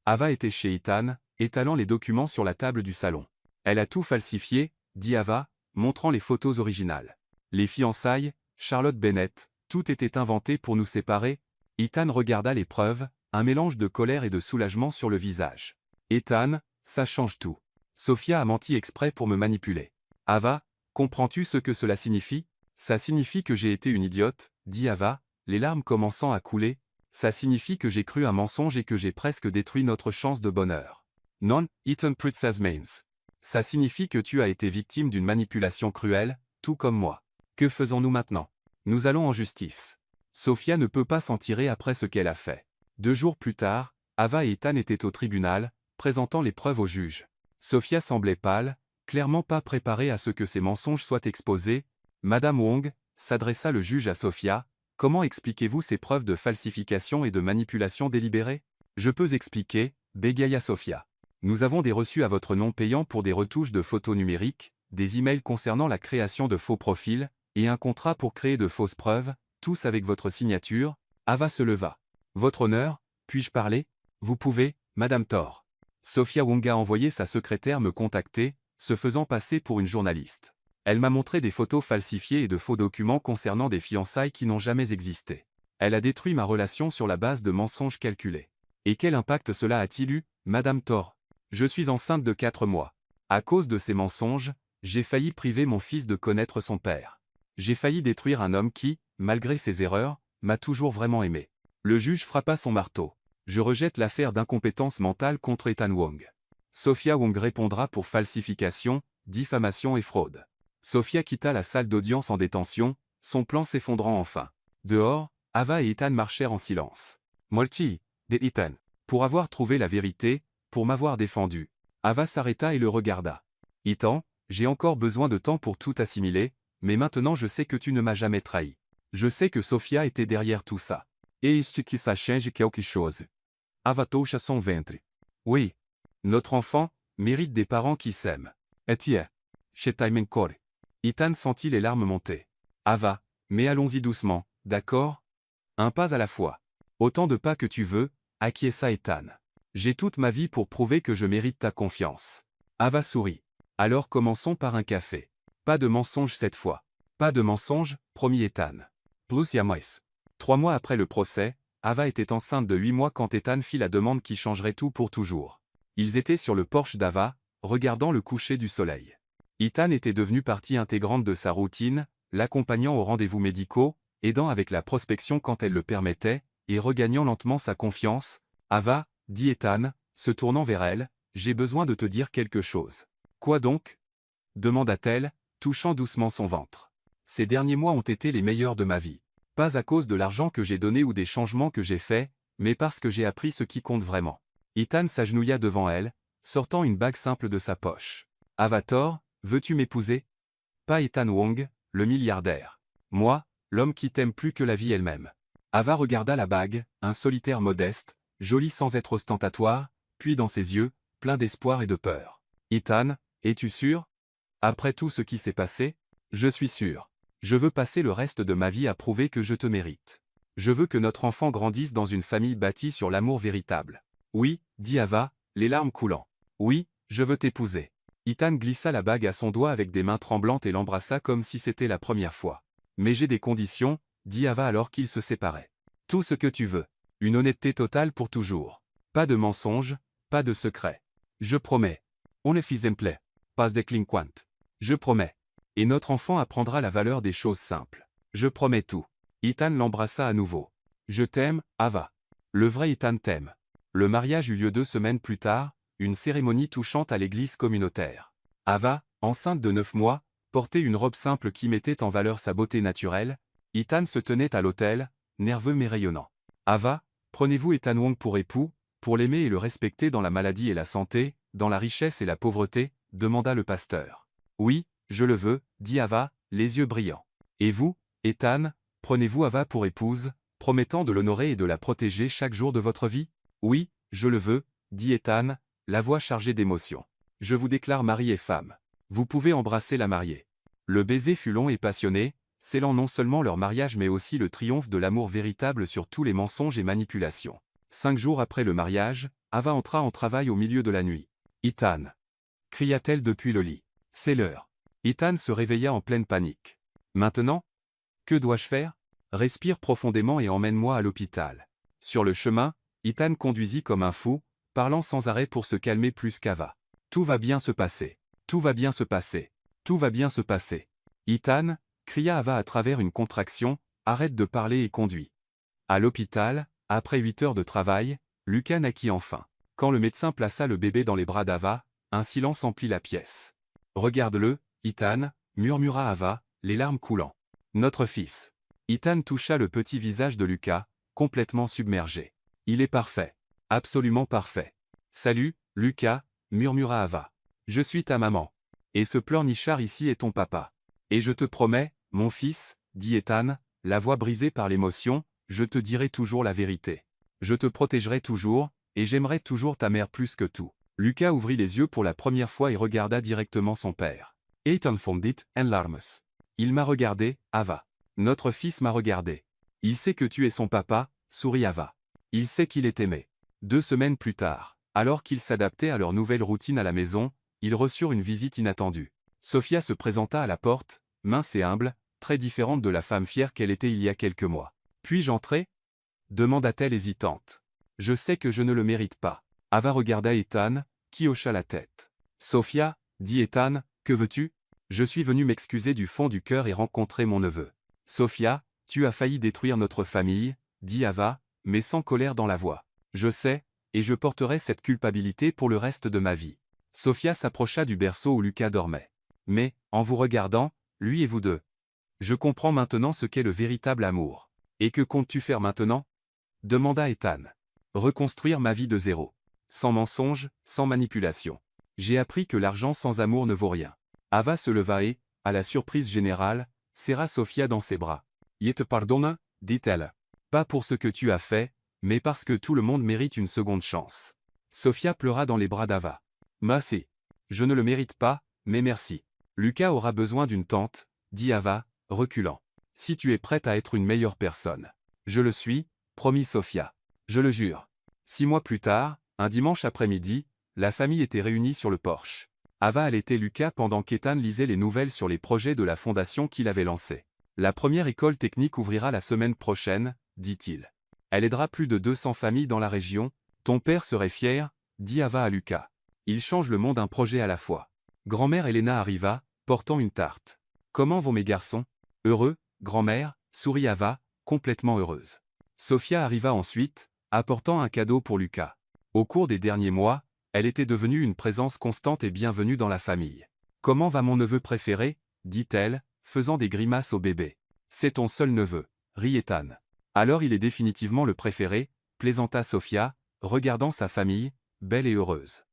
Ava était chez Ethan, étalant les documents sur la table du salon. « Elle a tout falsifié » dit Ava, montrant les photos originales. Les fiançailles, Charlotte Bennett, tout était inventé pour nous séparer. Ethan regarda les preuves, un mélange de colère et de soulagement sur le visage. « Ethan, ça change tout. Sophia a menti exprès pour me manipuler. Ava, comprends-tu ce que cela signifie ? Ça signifie que j'ai été une idiote, dit Ava, les larmes commençant à couler. Ça signifie que j'ai cru un mensonge et que j'ai presque détruit notre chance de bonheur. Non, Ethan Princess Mains. Ça signifie que tu as été victime d'une manipulation cruelle, tout comme moi. Que faisons-nous maintenant ? Nous allons en justice. Sophia ne peut pas s'en tirer après ce qu'elle a fait. 2 jours plus tard, Ava et Ethan étaient au tribunal, présentant les preuves au juge. Sophia semblait pâle, clairement pas préparée à ce que ses mensonges soient exposés. Madame Wong, s'adressa le juge à Sophia, comment expliquez-vous ces preuves de falsification et de manipulation délibérée ? Je peux expliquer, bégaya Sophia. Nous avons des reçus à votre nom payant pour des retouches de photos numériques, des emails concernant la création de faux profils, et un contrat pour créer de fausses preuves, tous avec votre signature. Ava se leva. Votre honneur, puis-je parler ? Vous pouvez, Madame Thor. Sophia Wong a envoyé sa secrétaire me contacter, se faisant passer pour une journaliste. Elle m'a montré des photos falsifiées et de faux documents concernant des fiançailles qui n'ont jamais existé. Elle a détruit ma relation sur la base de mensonges calculés. Et quel impact cela a-t-il eu, Madame Thor ? Je suis enceinte de 4 mois. À cause de ces mensonges, j'ai failli priver mon fils de connaître son père. J'ai failli détruire un homme qui, malgré ses erreurs, m'a toujours vraiment aimé. Le juge frappa son marteau. Je rejette l'affaire d'incompétence mentale contre Ethan Wong. Sophia Wong répondra pour falsification, diffamation et fraude. Sophia quitta la salle d'audience en détention, son plan s'effondrant enfin. Dehors, Ava et Ethan marchèrent en silence. Molti, dit Ethan. Pour avoir trouvé la vérité, pour m'avoir défendu. Ava s'arrêta et le regarda. Ethan, j'ai encore besoin de temps pour tout assimiler, mais maintenant je sais que tu ne m'as jamais trahi. Je sais que Sophia était derrière tout ça. Et est-ce que ça change quelque chose? Ava toucha son ventre. Oui. Notre enfant mérite des parents qui s'aiment. Et tiens, chez Time Core. Ethan sentit les larmes monter. Ava, Mais allons-y doucement, d'accord? Un pas à la fois. Autant de pas que tu veux, acquiesça Ethan. J'ai toute ma vie pour prouver que je mérite ta confiance. Ava sourit. Alors commençons par un café. Pas de mensonge cette fois. Pas de mensonge, promit Ethan. Plus Yamois. 3 mois après le procès, Ava était enceinte de 8 mois quand Ethan fit la demande qui changerait tout pour toujours. Ils étaient sur le porche d'Ava, regardant le coucher du soleil. Ethan était devenu partie intégrante de sa routine, l'accompagnant aux rendez-vous médicaux, aidant avec la prospection quand elle le permettait, et regagnant lentement sa confiance. Ava, dit Ethan, se tournant vers elle, j'ai besoin de te dire quelque chose. Quoi donc? Demanda-t-elle, touchant doucement son ventre. Ces derniers mois ont été les meilleurs de ma vie. Pas à cause de l'argent que j'ai donné ou des changements que j'ai faits, mais parce que j'ai appris ce qui compte vraiment. Ethan s'agenouilla devant elle, sortant une bague simple de sa poche. Avatar, veux-tu m'épouser? Pas Ethan Wong, le milliardaire. Moi, l'homme qui t'aime plus que la vie elle-même. Ava regarda la bague, un solitaire modeste, joli sans être ostentatoire, puis dans ses yeux, plein d'espoir et de peur. Ethan, es-tu sûr? Après tout ce qui s'est passé? Je suis sûr. Je veux passer le reste de ma vie à prouver que je te mérite. Je veux que notre enfant grandisse dans une famille bâtie sur l'amour véritable. Oui, dit Ava, les larmes coulant. Oui, je veux t'épouser. Ethan glissa la bague à son doigt avec des mains tremblantes et l'embrassa comme si c'était la première fois. Mais j'ai des conditions, dit Ava alors qu'ils se séparaient. Tout ce que tu veux. Une honnêteté totale pour toujours. Pas de mensonges, pas de secrets. Je promets. On est exemplaire. Pas délinquant. Je promets. Et notre enfant apprendra la valeur des choses simples. Je promets tout. Ethan l'embrassa à nouveau. Je t'aime, Ava. Le vrai Ethan t'aime. Le mariage eut lieu 2 semaines plus tard, une cérémonie touchante à l'église communautaire. Ava, enceinte de 9 mois, portait une robe simple qui mettait en valeur sa beauté naturelle. Ethan se tenait à l'autel, nerveux mais rayonnant. Ava, prenez-vous Ethan Wong pour époux, pour l'aimer et le respecter dans la maladie et la santé, dans la richesse et la pauvreté, demanda le pasteur. Oui, je le veux, dit Ava, les yeux brillants. Et vous, Ethan, prenez-vous Ava pour épouse, promettant de l'honorer et de la protéger chaque jour de votre vie? Oui, je le veux, dit Ethan, la voix chargée d'émotion. Je vous déclare mari et femme. Vous pouvez embrasser la mariée. Le baiser fut long et passionné, scellant non seulement leur mariage mais aussi le triomphe de l'amour véritable sur tous les mensonges et manipulations. 5 jours après le mariage, Ava entra en travail au milieu de la nuit. Ethan, cria-t-elle depuis le lit. C'est l'heure. Ethan se réveilla en pleine panique. Maintenant? Que dois-je faire? Respire profondément et emmène-moi à l'hôpital. Sur le chemin, Ethan conduisit comme un fou, parlant sans arrêt pour se calmer plus qu'Ava. Tout va bien se passer. Tout va bien se passer. Tout va bien se passer. Ethan, cria Ava à travers une contraction, arrête de parler et conduis. À l'hôpital, après 8 heures de travail, Lucas naquit enfin. Quand le médecin plaça le bébé dans les bras d'Ava, un silence emplit la pièce. Regarde-le, Ethan, murmura Ava, les larmes coulant. Notre fils. Ethan toucha le petit visage de Lucas, complètement submergé. Il est parfait. Absolument parfait. Salut, Lucas, murmura Ava. Je suis ta maman. Et ce pleurnichard ici est ton papa. Et je te promets, mon fils, dit Ethan, la voix brisée par l'émotion, je te dirai toujours la vérité. Je te protégerai toujours, et j'aimerai toujours ta mère plus que tout. Lucas ouvrit les yeux pour la première fois et regarda directement son père. Ethan fondit en larmes. Il m'a regardé, Ava. Notre fils m'a regardé. Il sait que tu es son papa, sourit Ava. Il sait qu'il est aimé. 2 semaines plus tard, alors qu'ils s'adaptaient à leur nouvelle routine à la maison, ils reçurent une visite inattendue. Sophia se présenta à la porte, mince et humble, très différente de la femme fière qu'elle était il y a quelques mois. « Puis-je entrer » demanda-t-elle hésitante. « Je sais que je ne le mérite pas. » Ava regarda Ethan, qui hocha la tête. « Sophia, dit Ethan, que veux-tu? Je suis venu m'excuser du fond du cœur et rencontrer mon neveu. » Sophia, tu as failli détruire notre famille, dit Ava, mais sans colère dans la voix. Je sais, et je porterai cette culpabilité pour le reste de ma vie. Sophia s'approcha du berceau où Lucas dormait. Mais, en vous regardant, lui et vous deux. Je comprends maintenant ce qu'est le véritable amour. Et que comptes-tu faire maintenant? Demanda Ethan. Reconstruire ma vie de zéro. Sans mensonge, sans manipulation. J'ai appris que l'argent sans amour ne vaut rien. Ava se leva et, à la surprise générale, serra Sophia dans ses bras. Je te pardonne, dit-elle. Pas pour ce que tu as fait, mais parce que tout le monde mérite une seconde chance. Sophia pleura dans les bras d'Ava. Merci. Je ne le mérite pas, mais merci. Lucas aura besoin d'une tante, dit Ava, reculant. Si tu es prête à être une meilleure personne. Je le suis, promis Sofia. Je le jure. 6 mois plus tard, un dimanche après-midi, la famille était réunie sur le porche. Ava allaitait Lucas pendant qu'Ethan lisait les nouvelles sur les projets de la fondation qu'il avait lancée. La première école technique ouvrira la semaine prochaine, dit-il. Elle aidera plus de 200 familles dans la région. Ton père serait fier, dit Ava à Lucas. Il change le monde un projet à la fois. Grand-mère Elena arriva, portant une tarte. Comment vont mes garçons? Heureux, grand-mère, sourit Ava, complètement heureuse. Sofia arriva ensuite, apportant un cadeau pour Lucas. Au cours des derniers mois, elle était devenue une présence constante et bienvenue dans la famille. Comment va mon neveu préféré? Dit-elle, faisant des grimaces au bébé. C'est ton seul neveu, rit Ethan. Alors il est définitivement le préféré, plaisanta Sofia, regardant sa famille, belle et heureuse.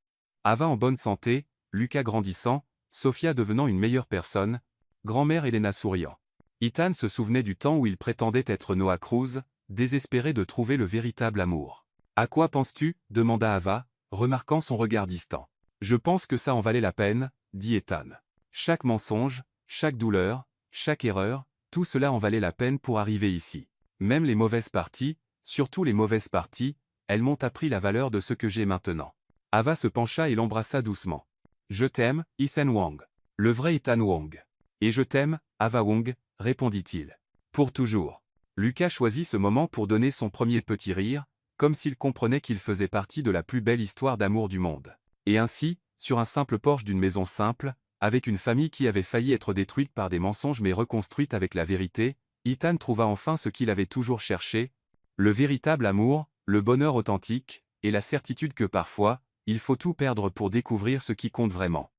Ava en bonne santé, Lucas grandissant, Sofia devenant une meilleure personne, grand-mère Elena souriant. Ethan se souvenait du temps où il prétendait être Noah Cruz, désespéré de trouver le véritable amour. À quoi penses-tu? Demanda Ava, remarquant son regard distant. Je pense que ça en valait la peine, dit Ethan. Chaque mensonge, chaque douleur, chaque erreur, tout cela en valait la peine pour arriver ici. Même les mauvaises parties, surtout les mauvaises parties, elles m'ont appris la valeur de ce que j'ai maintenant. Ava se pencha et l'embrassa doucement. Je t'aime, Ethan Wong. Le vrai Ethan Wong. Et je t'aime, Ava Wong, répondit-il. Pour toujours. Lucas choisit ce moment pour donner son premier petit rire, comme s'il comprenait qu'il faisait partie de la plus belle histoire d'amour du monde. Et ainsi, sur un simple porche d'une maison simple, avec une famille qui avait failli être détruite par des mensonges mais reconstruite avec la vérité, Ethan trouva enfin ce qu'il avait toujours cherché, le véritable amour, le bonheur authentique, et la certitude que parfois, il faut tout perdre pour découvrir ce qui compte vraiment.